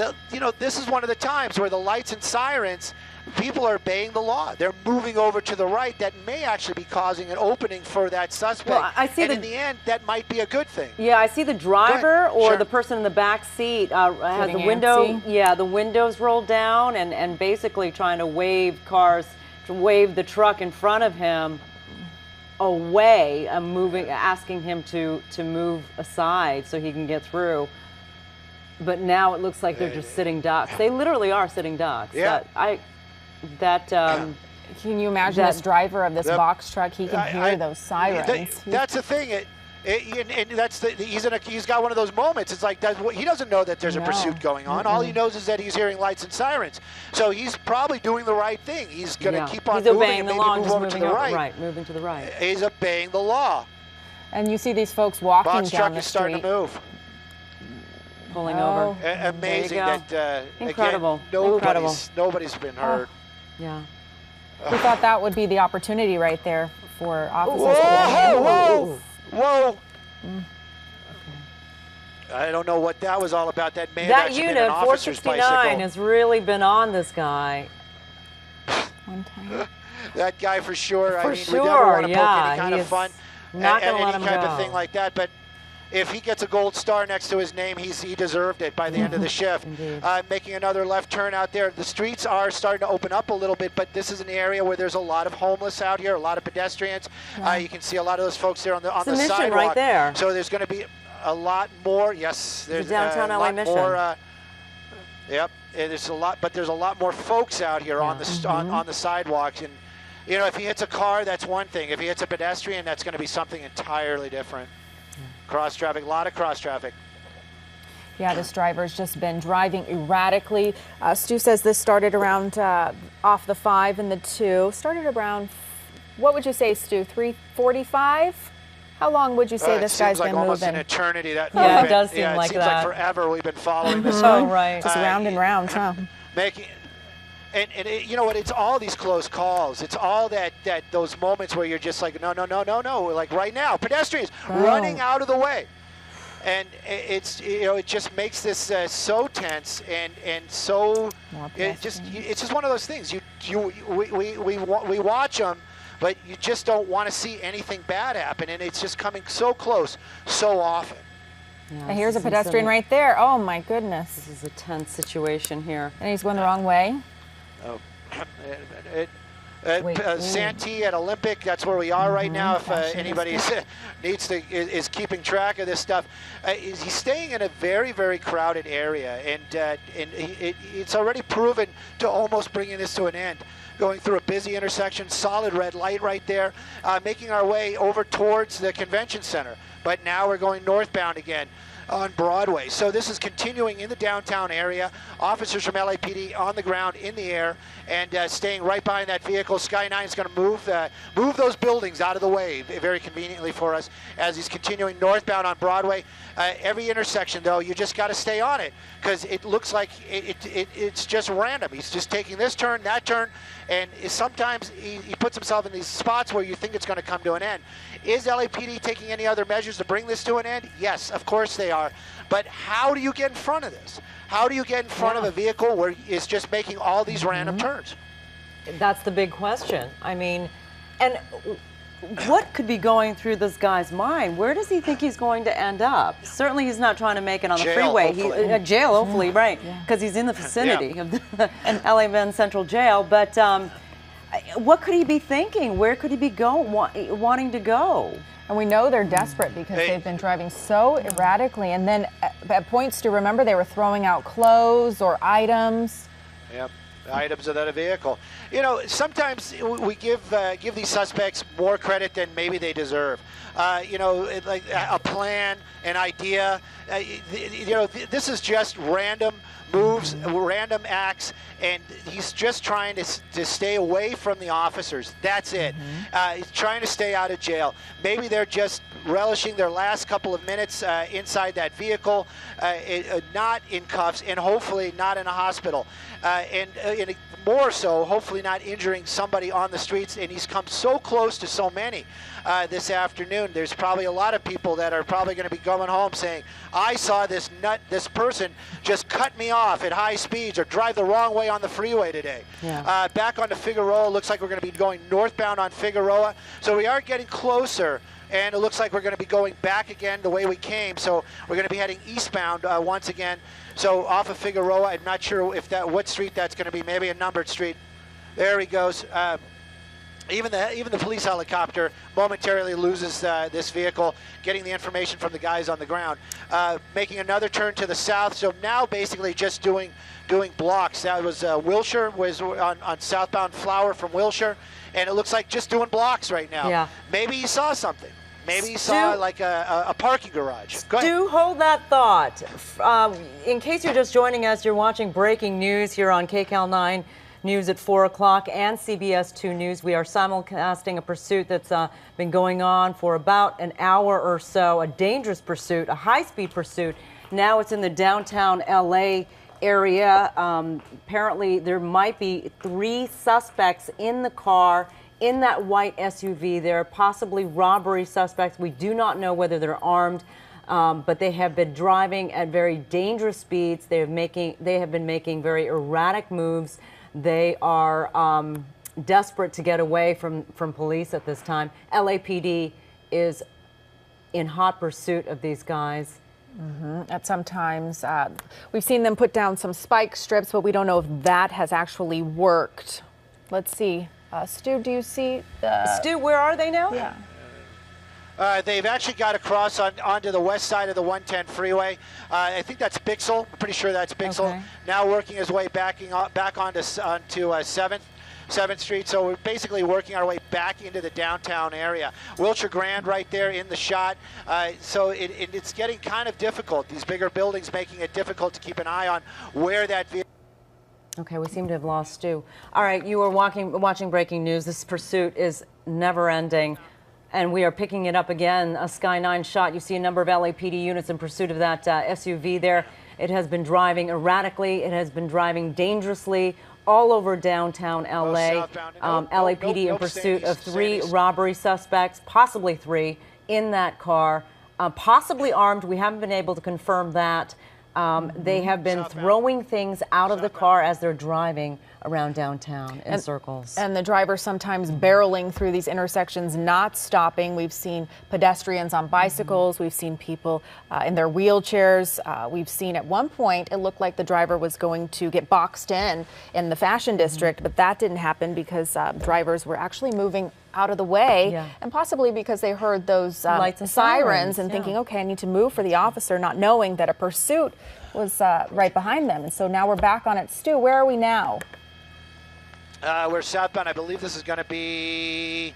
This is one of the times where the lights and sirens, people are obeying the law. They're moving over to the right. That may actually be causing an opening for that suspect. Well, I see and in the end, that might be a good thing. Yeah, I see the driver or Sure. the person in the back seat has the Getting window. antsy. Yeah, the windows rolled down and basically trying to wave the truck in front of him away, asking him to move aside so he can get through. But now it looks like they're just sitting ducks. They literally are sitting ducks. Yeah. Can you imagine this driver of this box truck? He can hear those sirens. That's the thing. And that's he's got one of those moments. It's like he doesn't know that there's a pursuit going on. All he knows is that he's hearing lights and sirens. So he's probably doing the right thing. He's going to keep on He's moving obeying and the maybe law, move just over to moving the over, right. moving to the right. He's obeying the law. And you see these folks walking Box down truck the is starting street. to move. Pulling Oh. over. Amazing There you that Incredible. again, nobody's been hurt. Yeah. We thought that would be the opportunity right there for officers. Whoa! I don't know what that was all about. That may have That actually been unit, an officer's 469, bicycle. has really been on this guy. One time. That guy for sure. I For mean, sure, we never want to poke yeah, any kind he of is fun not at gonna let any him kind go. of thing like that. But if he gets a gold star next to his name, he deserved it by the end of the shift. Indeed. Making another left turn out there. The streets are starting to open up a little bit, but this is an area where there's a lot of homeless out here, a lot of pedestrians. You can see a lot of those folks there on the Mission sidewalk. right there. So there's going to be a lot more. Yes, there's downtown a LA lot Mission. more. Yep, there's a lot, but there's a lot more folks out here on the on the sidewalks. And if he hits a car, that's one thing. If he hits a pedestrian, that's going to be something entirely different. Cross traffic, a lot of cross traffic. Yeah, this driver's just been driving erratically. Stu says this started around off the 5 and the 2. Started around, what would you say, Stu, 3:45? How long would you say this guy's like been almost moving? an eternity. That Yeah, we've it does been- seem like it seems that. like forever we've been following this Oh, guy. right. Just round and round, huh? Making, and you know what? It's all these close calls. It's all that those moments where you're just like, no. Like right now, pedestrians running out of the way, and it just makes this so tense and so it's just one of those things. We watch them, but you just don't want to see anything bad happen, and it's just coming so close so often. Yeah, And here's a this is pedestrian right there. Oh my goodness. This is a tense situation here. And he's going the wrong way. Santee at Olympic, that's where we are right now. If anybody is keeping track of this stuff, he's staying in a very, very crowded area, and it's already proven to almost bringing this to an end. Going through a busy intersection, solid red light right there, making our way over towards the convention center. But now we're going northbound again on Broadway. So this is continuing in the downtown area. Officers from LAPD on the ground, in the air, and staying right behind that vehicle. Sky 9 is going to move those buildings out of the way very conveniently for us as he's continuing northbound on Broadway. Every intersection, though, you just got to stay on it because it looks like it's just random. He's just taking this turn, that turn, And sometimes he puts himself in these spots where you think it's going to come to an end. Is LAPD taking any other measures to bring this to an end? Yes, of course they are. But how do you get in front of this? How do you get in front of a vehicle where it's just making all these random turns? That's the big question. I mean, and what could be going through this guy's mind? Where does he think he's going to end up? Certainly he's not trying to make it on the freeway. Jail, hopefully, right, because he's in the vicinity of the LA Men's Central Jail. But what could he be thinking? Where could he be wanting to go? And we know they're desperate because they've been driving so erratically. And then at points, to remember, they were throwing out clothes or items. Yep. Items of that vehicle. You know, sometimes we give these suspects more credit than maybe they deserve. You know, like a plan, an idea. You know, this is just random moves, random acts, and he's just trying to stay away from the officers. That's it. He's trying to stay out of jail. Maybe they're just relishing their last couple of minutes inside that vehicle, not in cuffs, and hopefully not in a hospital. And more so, hopefully not injuring somebody on the streets. And he's come so close to so many this afternoon. There's probably a lot of people that are probably going to be going home saying, I saw this person just cut me off at high speeds or drive the wrong way on the freeway today. Yeah. Back onto Figueroa, looks like we're going to be going northbound on Figueroa. So we are getting closer, and it looks like we're going to be going back again the way we came. So we're going to be heading eastbound once again. So off of Figueroa, I'm not sure if what street that's going to be. Maybe a numbered street. There he goes. Even the police helicopter momentarily loses this vehicle, getting the information from the guys on the ground. Making another turn to the south, so now basically just doing blocks. That was Wilshire, was on southbound Flower from Wilshire, and it looks like just doing blocks right now. Yeah. Maybe he saw something. Maybe he saw like a parking garage. Go ahead. Do hold that thought. In case you're just joining us, you're watching breaking news here on KCAL 9 News at 4 o'clock and CBS 2 News. We are simulcasting a pursuit that's been going on for about an hour or so, a dangerous pursuit, a high-speed pursuit. Now it's in the downtown LA area. Apparently there might be 3 suspects in the car in that white SUV. They're possibly robbery suspects. We do not know whether they're armed, but they have been driving at very dangerous speeds. They have been making very erratic moves. They are desperate to get away from police at this time. LAPD is in hot pursuit of these guys. At some times, we've seen them put down some spike strips, but we don't know if that has actually worked. Let's see. Stu, do you see? Stu, where are they now? Yeah. They've actually got across onto the west side of the 110 freeway. I think that's Bixel. I'm pretty sure that's Bixel. Okay. Now working his way back onto 7th Street. So we're basically working our way back into the downtown area. Wilshire Grand right there in the shot. So it's getting kind of difficult. These bigger buildings making it difficult to keep an eye on where that vehicle. Okay, we seem to have lost Stu. All right, you are watching breaking news. This pursuit is never ending. And we are picking it up again, a Sky 9 shot. You see a number of LAPD units in pursuit of that SUV there. It has been driving erratically. It has been driving dangerously all over downtown LA. LAPD in pursuit of 3 robbery suspects, possibly 3, in that car, possibly armed. We haven't been able to confirm that. They have been throwing things out of the car as they're driving around downtown in circles. And the driver sometimes barreling through these intersections, not stopping. We've seen pedestrians on bicycles. We've seen people in their wheelchairs. We've seen at one point it looked like the driver was going to get boxed in the Fashion District, but that didn't happen because drivers were actually moving out of the way, and possibly because they heard those lights and sirens and thinking, okay, I need to move for the officer, not knowing that a pursuit was right behind them. And so now we're back on it. Stu, where are we now? We're southbound. I believe this is going to be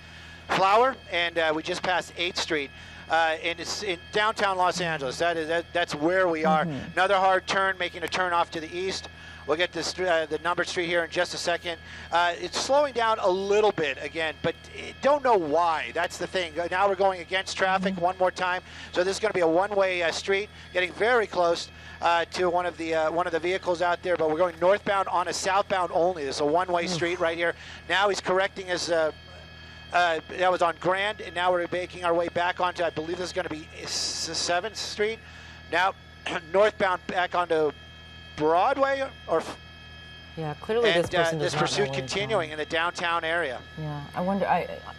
Flower, and we just passed 8th Street. And it's in downtown Los Angeles. That's where we are. Another hard turn, making a turn off to the east. We'll get this the numbered street here in just a second. It's slowing down a little bit again, but don't know why. That's the thing. Now we're going against traffic one more time. So this is going to be a one-way street, getting very close to one of the vehicles out there. But we're going northbound on a southbound only. This is a one-way street right here. Now he's correcting his. That was on Grand, and now we're making our way back onto, I believe this is going to be 7th Street. Now, northbound back onto Broadway, or yeah, clearly this person does this not know pursuit where he's continuing going. in the downtown area. Yeah, I wonder.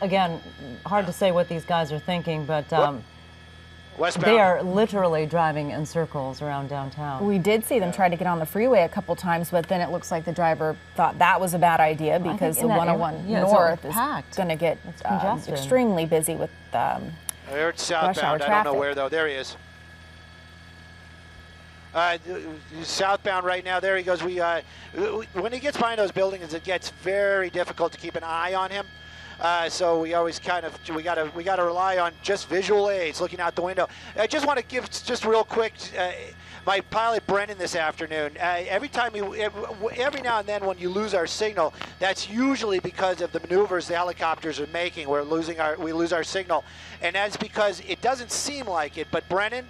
Again, hard to say what these guys are thinking, but Westbound. they are literally driving in circles around downtown. We did see them try to get on the freeway a couple times, but then it looks like the driver thought that was a bad idea because the 101 North is going to get extremely busy with They're southbound. I don't know where, though. There he is. Southbound right now. There he goes. When he gets behind those buildings, it gets very difficult to keep an eye on him. So we always we gotta rely on just visual aids, looking out the window. I just want to give just real quick my pilot Brennan this afternoon. Every now and then when you lose our signal, that's usually because of the maneuvers the helicopters are making. We lose our signal, and that's because it doesn't seem like it. But Brennan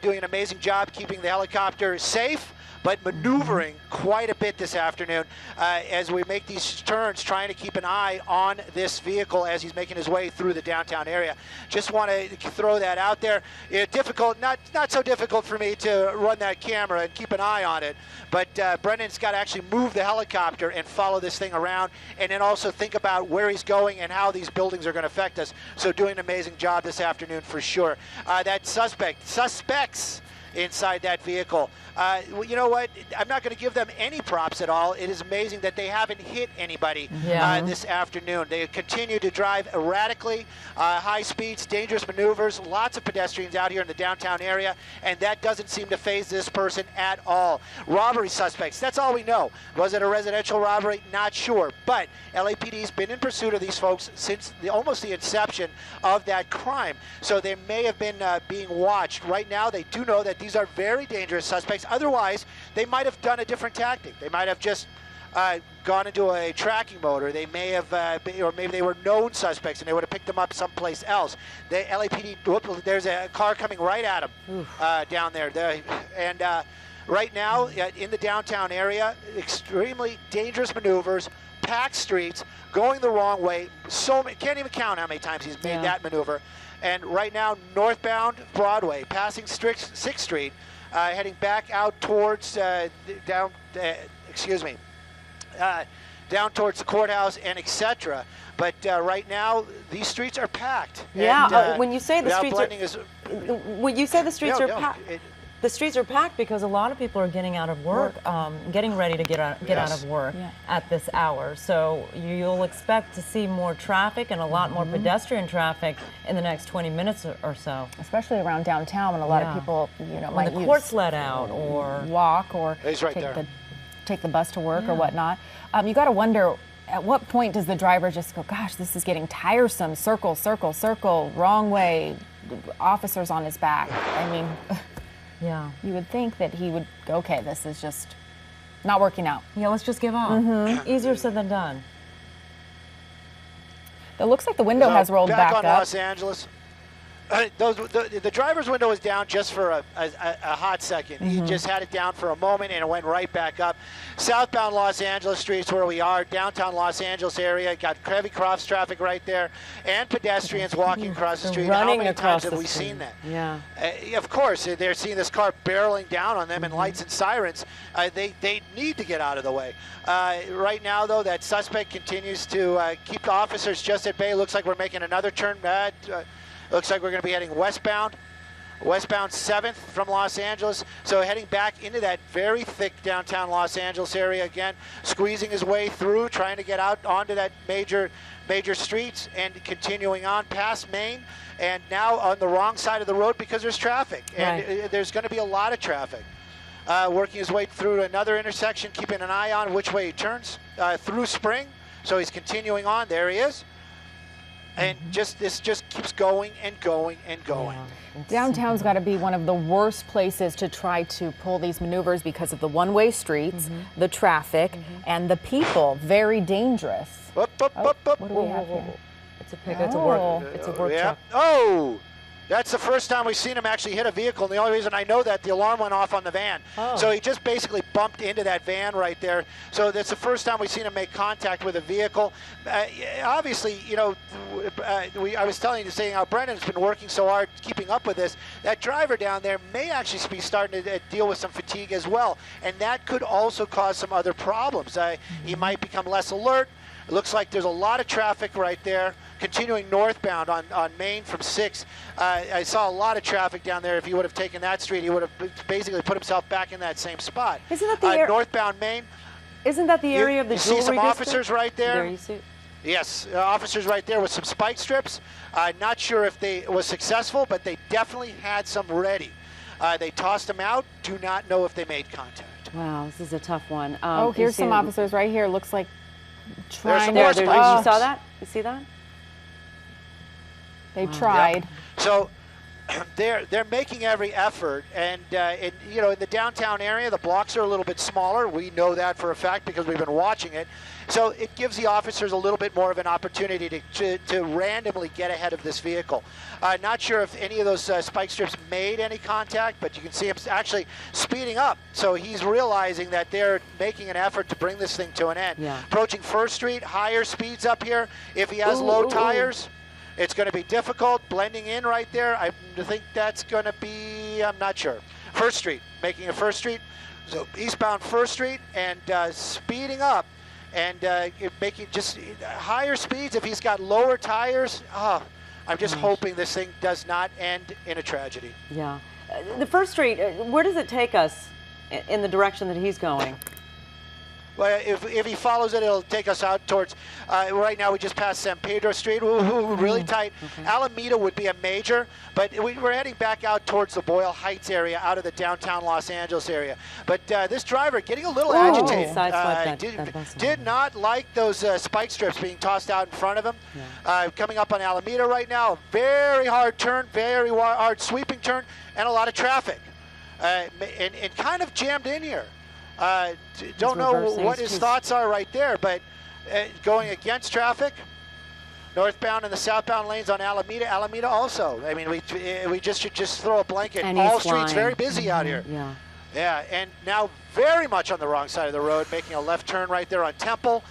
doing an amazing job keeping the helicopter safe, but maneuvering quite a bit this afternoon as we make these turns, trying to keep an eye on this vehicle as he's making his way through the downtown area. Just want to throw that out there. Difficult, not so difficult for me to run that camera and keep an eye on it, but Brendan's got to actually move the helicopter and follow this thing around, and then also think about where he's going and how these buildings are going to affect us. So doing an amazing job this afternoon for sure. That suspects inside that vehicle. You know what? I'm not going to give them any props at all. It is amazing that they haven't hit anybody this afternoon. They continue to drive erratically, high speeds, dangerous maneuvers, lots of pedestrians out here in the downtown area, and that doesn't seem to faze this person at all. Robbery suspects, that's all we know. Was it a residential robbery? Not sure, but LAPD's been in pursuit of these folks since almost the inception of that crime, so they may have been being watched. Right now, they do know that these are very dangerous suspects. Otherwise, they might have done a different tactic. They might have just gone into a tracking mode, or they may have, or maybe they were known suspects and they would have picked them up someplace else. The LAPD, there's a car coming right at them down there. And right now, in the downtown area, extremely dangerous maneuvers, packed streets, going the wrong way. Can't even count how many times he's made that maneuver. And right now, northbound Broadway, passing 6th Street, heading back out towards down towards the courthouse and etc. But right now, these streets are packed. Yeah, and, when you say the streets are packed. The streets are packed because a lot of people are getting out of work, getting ready to get out of work at this hour. So you'll expect to see more traffic and a lot more pedestrian traffic in the next 20 minutes or so. Especially around downtown, when a lot of people, might the court's let out or walk or take the bus to work or whatnot. You got to wonder, at what point does the driver just go, gosh, this is getting tiresome, circle, circle, circle, wrong way, officers on his back. I mean, you would think that he would go, okay, this is just not working out. Yeah, let's just give up. Easier said than done. It looks like the window has rolled back on up. Los Angeles. The driver's window was down just for a hot second. He just had it down for a moment and it went right back up. Southbound Los Angeles streets where we are, downtown Los Angeles area, got heavy cross traffic right there, and pedestrians walking across the street. How many times have we seen that? Yeah. Of course, they're seeing this car barreling down on them and lights and sirens. They need to get out of the way. Right now, though, that suspect continues to keep the officers just at bay. Looks like we're making another turn. Looks like we're going to be heading westbound 7th from Los Angeles. So heading back into that very thick downtown Los Angeles area again, squeezing his way through, trying to get out onto that major streets and continuing on past Main, and now on the wrong side of the road because there's traffic. And there's going to be a lot of traffic. Working his way through another intersection, keeping an eye on which way he turns through Spring. So he's continuing on. There he is. And this just keeps going and going and going. Downtown's got to be one of the worst places to try to pull these maneuvers because of the one-way streets, the traffic, and the people. Very dangerous. Up, up, up, up. What do we have here? It's a pick. It's a work. It's a work Yeah. truck. Oh, that's the first time we've seen him actually hit a vehicle. And the only reason I know that, the alarm went off on the van. Oh. So he just basically bumped into that van right there. So that's the first time we've seen him make contact with a vehicle. Obviously, you know, I was telling you, saying how Brendan's been working so hard keeping up with this. That driver down there may actually be starting to deal with some fatigue as well. And that could also cause some other problems. He might become less alert. It looks like there's a lot of traffic right there. Continuing northbound on Main from 6. I saw a lot of traffic down there. If he would have taken that street, he would have basically put himself back in that same spot. Isn't that the northbound Main? Isn't that the area of the you jewelry see some district? officers right there? There you see. Yes, officers right there with some spike strips. Not sure if they was successful, but they definitely had some ready. They tossed them out. Do not know if they made contact. Wow, this is a tough one. Here's some officers right here. Looks like trying some to. more You spikes. saw that? You see that? They tried. So they're making every effort, and you know, in the downtown area, the blocks are a little bit smaller. We know that for a fact because we've been watching it. So it gives the officers a little bit more of an opportunity to randomly get ahead of this vehicle. Not sure if any of those spike strips made any contact, but you can see him actually speeding up. So he's realizing that they're making an effort to bring this thing to an end. Yeah. Approaching First Street, higher speeds up here. If he has low tires, it's going to be difficult. Blending in right there, I think that's going to be, I'm not sure. First Street, making a First Street. So eastbound First Street and speeding up and making just higher speeds. If he's got lower tires, I'm just hoping this thing does not end in a tragedy. Yeah. The First Street, where does it take us in the direction that he's going? Well, if he follows it, it'll take us out towards, right now we just passed San Pedro Street, really tight. Okay. Alameda would be a major, but we're heading back out towards the Boyle Heights area, out of the downtown Los Angeles area. But this driver getting a little agitated. Did not like those spike strips being tossed out in front of him. Yeah. Coming up on Alameda right now, very hard turn, very hard sweeping turn, and a lot of traffic. And kind of jammed in here. Don't know what his thoughts are right there, but going against traffic, northbound and the southbound lanes on Alameda also. I mean, we just should just throw a blanket. And all streets very busy out here. Yeah. Yeah, and now very much on the wrong side of the road, making a left turn right there on Temple.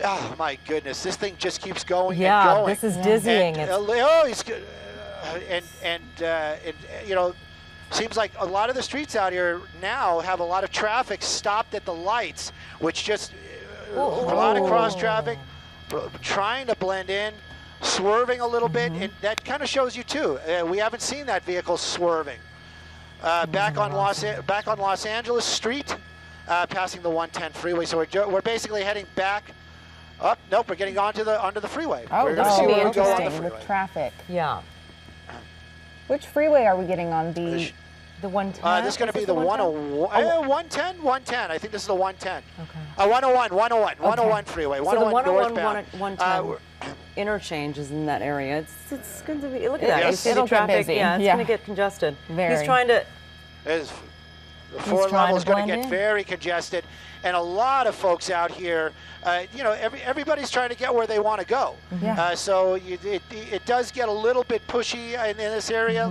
Oh my goodness, this thing just keeps going and going. This is dizzying. And you know. Seems like a lot of the streets out here now have a lot of traffic stopped at the lights, which just a lot of cross traffic, trying to blend in, swerving a little bit, and that kind of shows you too. We haven't seen that vehicle swerving. Back on Los Angeles Street, passing the 110 freeway. So we're basically heading back. Up, nope, we're getting onto the freeway. Oh, this should be interesting with traffic. Yeah. Which freeway are we getting on? The 110? This is going to be the 101, 110. I think this is the 110. Okay. 101 freeway. So the 101, northbound. 110 interchange is in that area. It's going to be, look at that. Yes. You see the It'll get traffic. busy. Yeah, it's going to get congested. Very. He's trying to. The four level is going to get very congested, and a lot of folks out here. You know, everybody's trying to get where they want to go. Yeah. So it does get a little bit pushy in this area,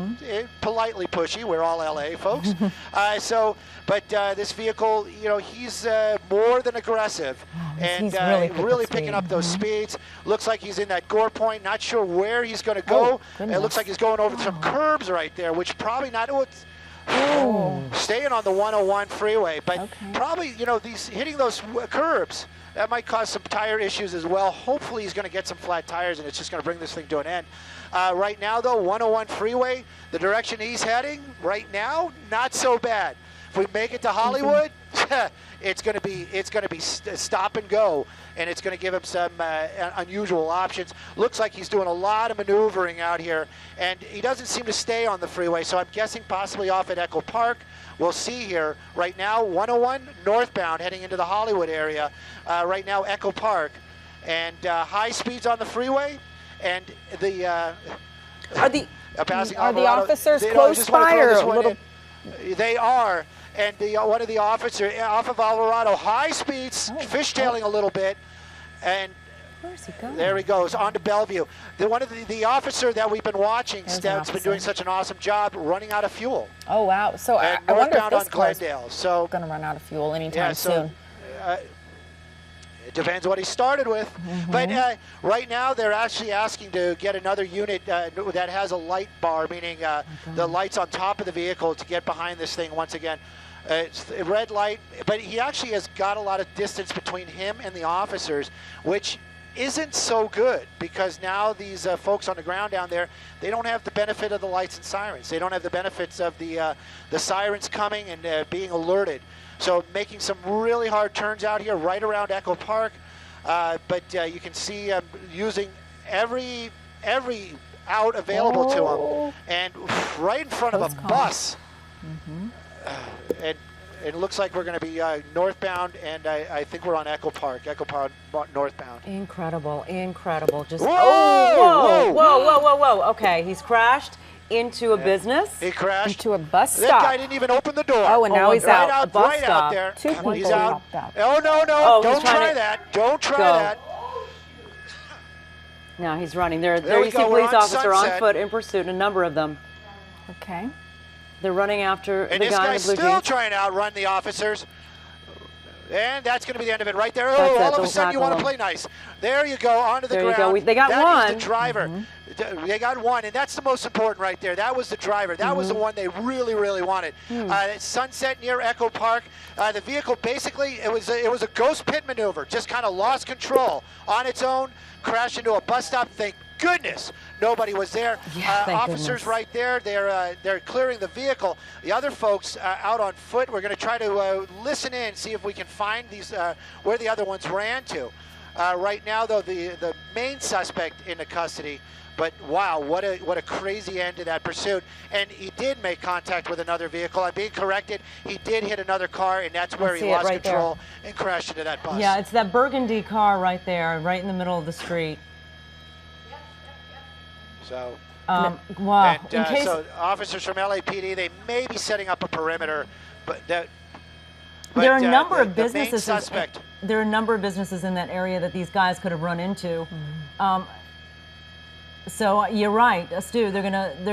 politely pushy. We're all LA folks. But this vehicle, you know, he's more than aggressive, and really picking up those speeds. Looks like he's in that gore point. Not sure where he's going to go. It looks like he's going over some curbs right there, which probably not. Staying on the 101 freeway, but probably, you know, hitting those curbs, that might cause some tire issues as well. Hopefully he's going to get some flat tires and it's just going to bring this thing to an end. Right now, though, 101 freeway, the direction he's heading right now, not so bad. If we make it to Hollywood, it's going to be stop and go, and it's going to give him some unusual options. Looks like he's doing a lot of maneuvering out here, and he doesn't seem to stay on the freeway, so I'm guessing possibly off at Echo Park. We'll see here. Right now, 101 northbound heading into the Hollywood area. Right now, Echo Park. And high speeds on the freeway, and the Are the passing are the Alvarado. officers They- close just wanna by throw or this a one little? in. They are, and one of the officers off of Alvarado, high speeds, fishtailing a little bit, and Where's he going? there he goes on to Bellevue. One of the officer that we've been watching, There's an that's been doing officer. such an awesome job, running out of fuel. Oh wow! So I And wonder if northbound on this car's Glendale. So going to run out of fuel anytime yeah, so soon. it depends what he started with. But right now they're actually asking to get another unit that has a light bar, meaning the lights on top of the vehicle to get behind this thing once again. It's a red light, but he actually has got a lot of distance between him and the officers, which isn't so good because now these folks on the ground down there, they don't have the benefit of the lights and sirens. They don't have the benefits of the sirens coming and being alerted. So making some really hard turns out here right around Echo Park, but you can see using every out available to him, and right in front of a bus. And it looks like we're going to be northbound, and I think we're on Echo Park northbound. Incredible, incredible. Just Whoa! whoa, Whoa! whoa, whoa, whoa, whoa. Okay, he's crashed into a business. He crashed. Into a bus That stop. guy didn't even open the door. Oh, and now he's right out. out, bus right stop. out there. Two people He's out. hopped out. Oh no, no! Oh, he's don't trying try to that! Don't try go. that! Now he's running. There we you see go. We're police on officer on Sunset. foot in pursuit, a number of them. Okay. They're running after And the this guy in guy's the blue still jeans. trying to outrun the officers. And that's going to be the end of it right there. That's Oh, it. all of Don't a sudden you tackle want to them. play nice. There you go, onto the There you ground. go. They got That one. is the driver. They got one, and that's the most important right there. That was the driver. That was the one they really, really wanted. Sunset near Echo Park. The vehicle basically, it was a ghost pit maneuver. Just kind of lost control on its own, crashed into a bus stop. Thank goodness nobody was there. Yeah, thank Officers goodness. right there. They're clearing the vehicle. The other folks out on foot. We're going to try to listen in, see if we can find these where the other ones ran to. Right now, though, the main suspect into custody. But wow, what a crazy end to that pursuit. And he did make contact with another vehicle. I'm being corrected. He did hit another car, and that's where he see it lost right there. control and crashed into that bus. Yeah, it's that burgundy car right there, right in the middle of the street. So, Wow. and, In case so officers from LAPD, they may be setting up a perimeter, but there are a number of the main businesses. suspect. There are a number of businesses in that area that these guys could have run into. So you're right, Stu. They're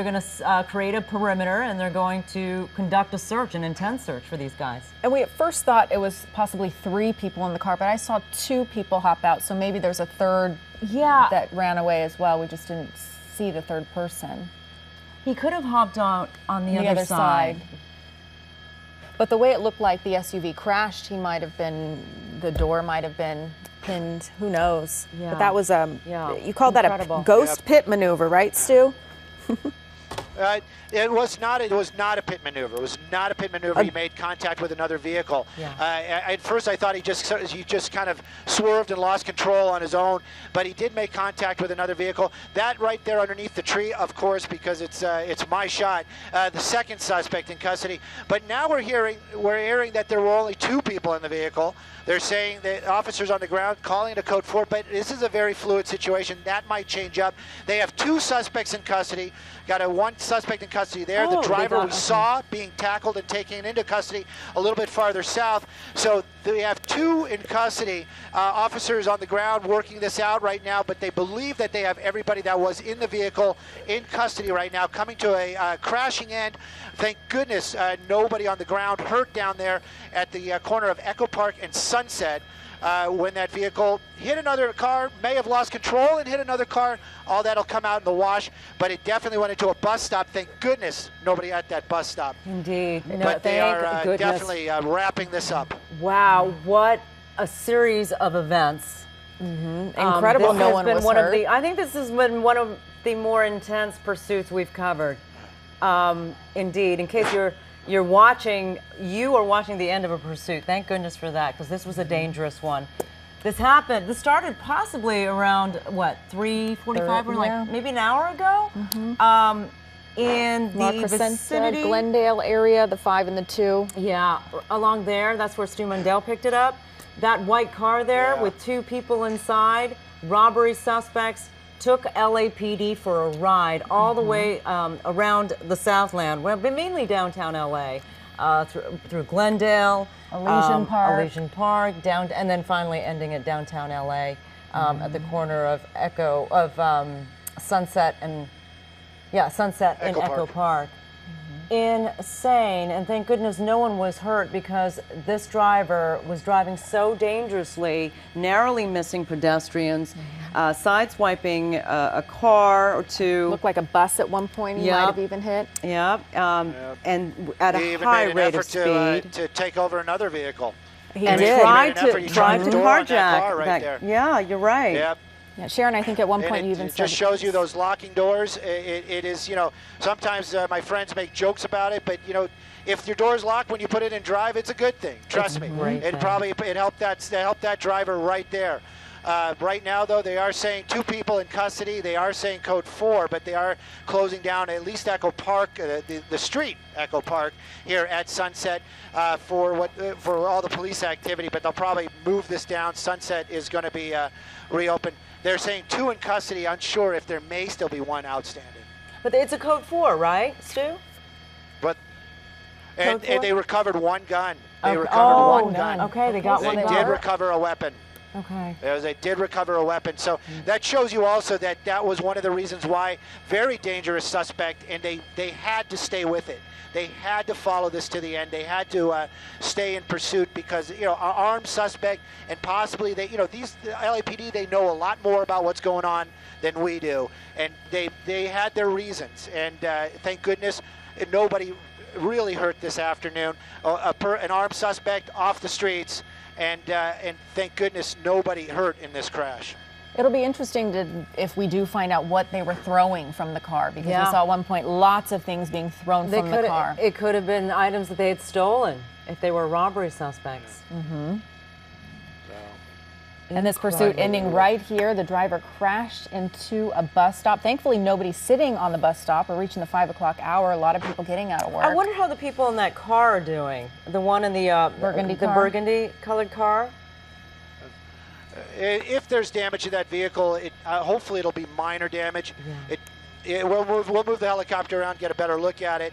gonna create a perimeter, and they're going to conduct a search, an intense search for these guys. And we at first thought it was possibly 3 people in the car, but I saw 2 people hop out. So maybe there's a third that ran away as well. We just didn't see the third person. He could have hopped out on the other side. But the way it looked like the SUV crashed, the door might have been pinned. Who knows? Yeah. But that was Yeah. you called Incredible. that a ghost pit maneuver, right, Stu? It was not a pit maneuver. It was not a pit maneuver. He made contact with another vehicle. Yeah. At first, I thought he just kind of swerved and lost control on his own, but he did make contact with another vehicle. That right there underneath the tree, of course, because it's my shot. The second suspect in custody. But now we're hearing that there were only 2 people in the vehicle. They're saying that officers on the ground calling to code 4, but this is a very fluid situation. That might change up. They have 2 suspects in custody. Got one suspect in custody there. Oh, The driver they got- we saw being tackled and taken into custody a little bit farther south. So they have 2 in custody. Officers on the ground working this out right now, but they believe that they have everybody that was in the vehicle in custody right now, coming to a crashing end. Thank goodness nobody on the ground hurt down there at the corner of Echo Park and Sunset. When that vehicle hit another car, may have lost control and hit another car. All that'll come out in the wash, but it definitely went into a bus stop. Thank goodness nobody at that bus stop. Indeed. No, But they thank are goodness. definitely wrapping this up. Wow, what a series of events. Incredible. This No has one been was one hurt. of the. I think this has been one of the more intense pursuits we've covered. Indeed. In case you're watching, you are watching the end of a pursuit. Thank goodness for that, because this was a dangerous one. This started possibly around what, 3:45, or yeah. like maybe an hour ago. In La the Crescenta, vicinity, Glendale area, the 5 and the 2. yeah, along there, that's where Stu Mundell picked it up. That white car there Yeah. with 2 people inside, robbery suspects, took LAPD for a ride all the way around the Southland, mainly downtown LA, through Glendale, Elysian Park, down, and then finally ending at downtown LA at the corner of Sunset and Echo Park. Insane, and thank goodness no one was hurt, because this driver was driving so dangerously, narrowly missing pedestrians, sideswiping a car or two. Looked like a bus at one point he might have even hit. Yep, and at a high rate of speed. To take over another vehicle. He and did. tried to carjack that. Right there. Yeah, you're right. Yep. Yeah, Sharon, I think at one point you even said it just shows you those locking doors. It is, you know, sometimes my friends make jokes about it, but you know, if your door's locked when you put it in drive, it's a good thing. Trust me. It helped that driver right there. Right now, though, they are saying 2 people in custody. They are saying code 4, but they are closing down at least Echo Park, the street Echo Park here at Sunset for all the police activity. But they'll probably move this down. Sunset is going to be reopened. They're saying 2 in custody. Unsure if there may still be 1 outstanding. But it's a code 4, right, Stu? But and they recovered 1 gun. They recovered one gun. Okay, they got one. They did recover a weapon. Okay. They did recover a weapon. So that shows you also that was one of the reasons why, very dangerous suspect, and they had to stay with it. They had to follow this to the end. They had to stay in pursuit, because, you know, an armed suspect, and possibly these LAPD, they know a lot more about what's going on than we do, and they had their reasons. And thank goodness nobody really hurt this afternoon. An armed suspect off the streets, and thank goodness nobody hurt in this crash. It'll be interesting if we do find out what they were throwing from the car, because we saw at one point lots of things being thrown from the car. It could have been items that they had stolen if they were robbery suspects. And this pursuit ending right here. The driver crashed into a bus stop. Thankfully, nobody's sitting on the bus stop. We're reaching the 5 o'clock hour. A lot of people getting out of work. I wonder how the people in that car are doing. The one in the burgundy colored car. If there's damage to that vehicle, hopefully it'll be minor damage. We'll move the helicopter around, get a better look at it.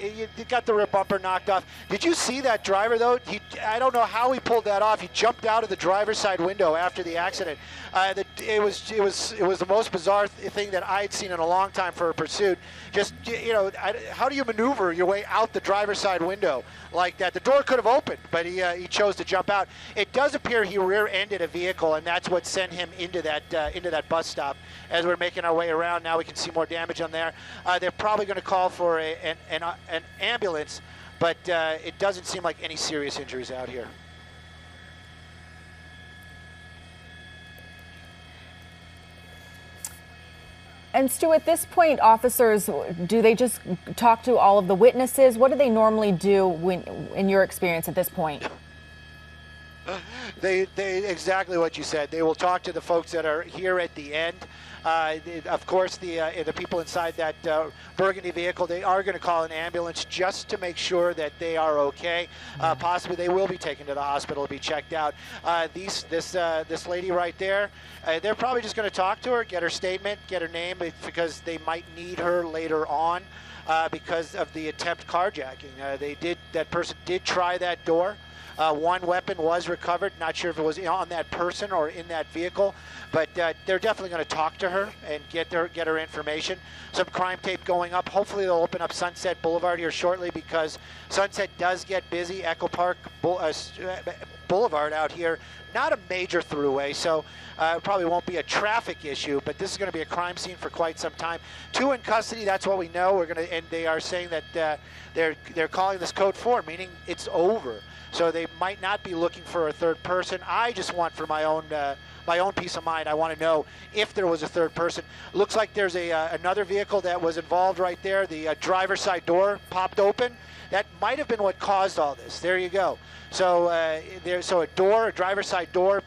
You got the rear bumper knocked off. Did you see that driver, though? I don't know how he pulled that off. He jumped out of the driver's side window after the accident. It was the most bizarre thing that I'd seen in a long time for a pursuit. Just, you know, how do you maneuver your way out the driver's side window like that? The door could have opened, but he chose to jump out. It does appear he rear-ended a vehicle, and that's what sent him into that bus stop. As we're making our way around now, we can see more damage on there. They're probably going to call for an ambulance, but it doesn't seem like any serious injuries out here. And Stu, at this point, officers, do they just talk to all of the witnesses? What do they normally do in your experience at this point? They exactly what you said. They will talk to the folks that are here at the end. Of course, the people inside that burgundy vehicle, they are going to call an ambulance just to make sure that they are okay. Possibly they will be taken to the hospital to be checked out. This lady right there, they're probably just going to talk to her, get her statement, get her name, because they might need her later on because of the attempt carjacking. That person did try that door. 1 weapon was recovered. Not sure if it was on that person or in that vehicle, but they're definitely going to talk to her and get her information. Some crime tape going up. Hopefully they'll open up Sunset Boulevard here shortly, because Sunset does get busy. Echo Park Boulevard out here, not a major throughway, so it probably won't be a traffic issue, but this is going to be a crime scene for quite some time. 2 in custody, that's what we know. And they are saying that they're calling this code 4, meaning it's over. So they might not be looking for a third person. I just want, for my own peace of mind, I want to know if there was a third person. Looks like there's another vehicle that was involved right there. The driver's side door popped open. That might have been what caused all this. There you go. So a driver's side door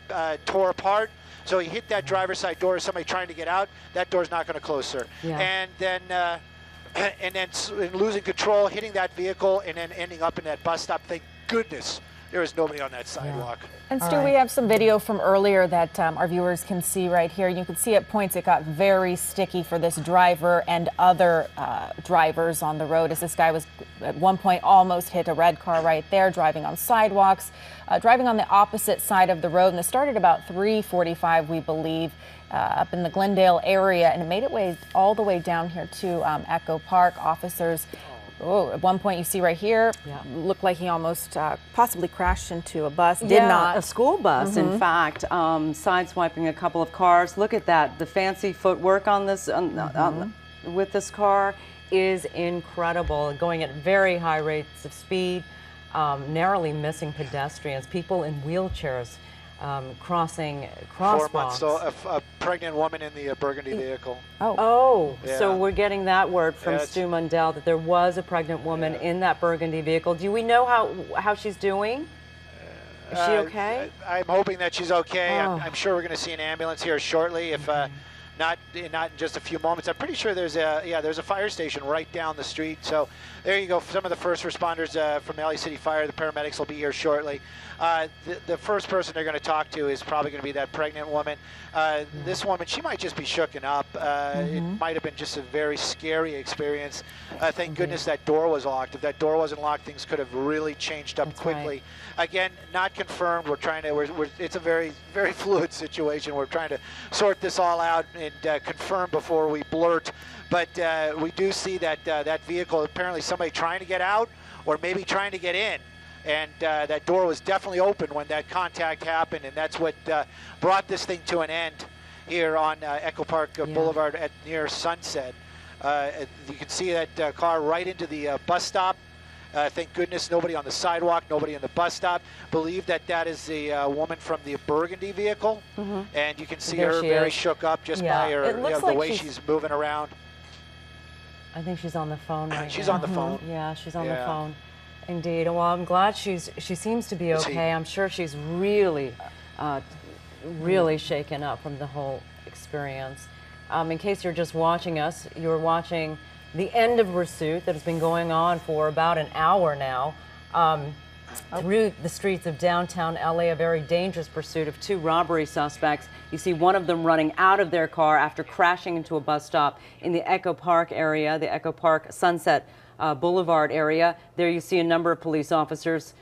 tore apart. So he hit that driver's side door. Somebody trying to get out. That door's not going to close, sir. Yeah. And then losing control, hitting that vehicle, and then ending up in that bus stop. Thank goodness There is nobody on that sidewalk. And Stu, we have some video from earlier that our viewers can see right here. You can see at points it got very sticky for this driver and other drivers on the road, as this guy was at one point almost hit a red car right there, driving on sidewalks, driving on the opposite side of the road. And it started about 3:45, we believe, up in the Glendale area, and it made its way all the way down here to Echo Park. Officers. Oh, at one point you see right here, looked like he almost possibly crashed into a bus. Did not. A school bus, in fact, sideswiping a couple of cars. Look at that. The fancy footwork on this, with this car is incredible. Going at very high rates of speed, narrowly missing pedestrians, people in wheelchairs. Crossing crosswalks. 4 months, so a pregnant woman in the burgundy vehicle. Oh, Yeah. so we're getting that word from Yeah, Stu Mundell that there was a pregnant woman in that burgundy vehicle. Do we know how she's doing? Is she okay? I'm hoping that she's okay. I'm sure we're going to see an ambulance here shortly, if not in just a few moments. I'm pretty sure there's a fire station right down the street. So there you go. Some of the first responders from LA City Fire, the paramedics will be here shortly. The first person they're going to talk to is probably going to be that pregnant woman. This woman, she might just be shooken up. It might have been just a very scary experience. Thank goodness that door was locked. If that door wasn't locked, things could have really changed up quickly. Again, not confirmed. We're trying to. It's a very, very fluid situation. We're trying to sort this all out and confirm before we blurt. But we do see that that vehicle, apparently somebody trying to get out or maybe trying to get in. And that door was definitely open when that contact happened, and that's what brought this thing to an end here on Echo Park Boulevard near Sunset. You can see that car right into the bus stop. Thank goodness nobody on the sidewalk, nobody in the bus stop. Believe that is the woman from the burgundy vehicle, and you can see her very shook up just by her, the way she's moving around. I think she's on the phone right now. She's on the phone. Yeah, she's on the phone. Indeed. Well, I'm glad she seems to be okay. I'm sure she's really, really shaken up from the whole experience. In case you're just watching us, you're watching the end of pursuit that has been going on for about an hour now. Through the streets of downtown LA, a very dangerous pursuit of two robbery suspects. You see one of them running out of their car after crashing into a bus stop in the Echo Park area, the Echo Park Sunset Boulevard area. There you see a number of police officers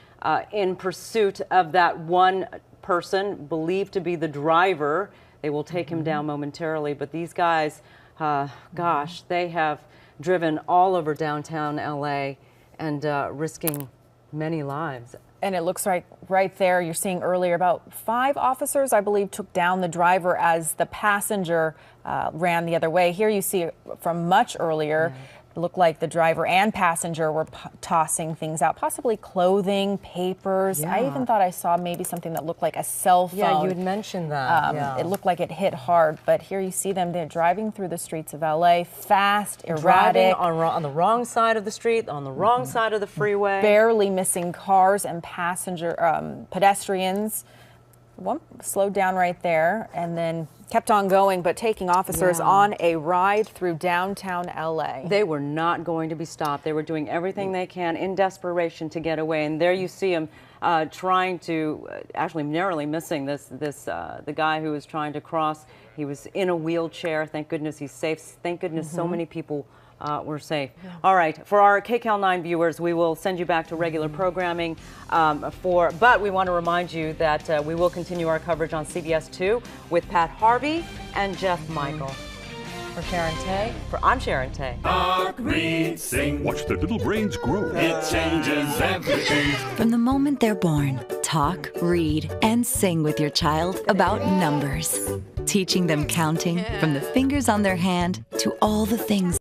in pursuit of that one person believed to be the driver. They will take him down momentarily, but these guys, gosh, they have driven all over downtown LA and risking many lives. And it looks like right there, you're seeing earlier, about 5 officers, I believe, took down the driver as the passenger ran the other way. Here you see from much earlier, it looked like the driver and passenger were tossing things out, possibly clothing, papers. I even thought I saw maybe something that looked like a cell phone. Yeah, you had mentioned that. It looked like it hit hard, but here you see them. They're driving through the streets of LA, fast, erratic. Driving on the wrong side of the street, on the wrong side of the freeway. Barely missing cars and pedestrians. One slowed down right there and then kept on going, but taking officers on a ride through downtown LA. They were not going to be stopped. They were doing everything they can in desperation to get away. And there you see him trying to, actually narrowly missing the guy who was trying to cross. He was in a wheelchair. Thank goodness he's safe. Thank goodness so many people were safe. All right, for our KCAL 9 viewers, we will send you back to regular programming but we want to remind you that we will continue our coverage on CBS 2 with Pat Harvey and Jeff Michael. For Sharon Tay, I'm Sharon Tay. Talk, read, sing. Watch their little brains grow. It changes everything. From the moment they're born, talk, read, and sing with your child about numbers. Teaching them counting from the fingers on their hand to all the things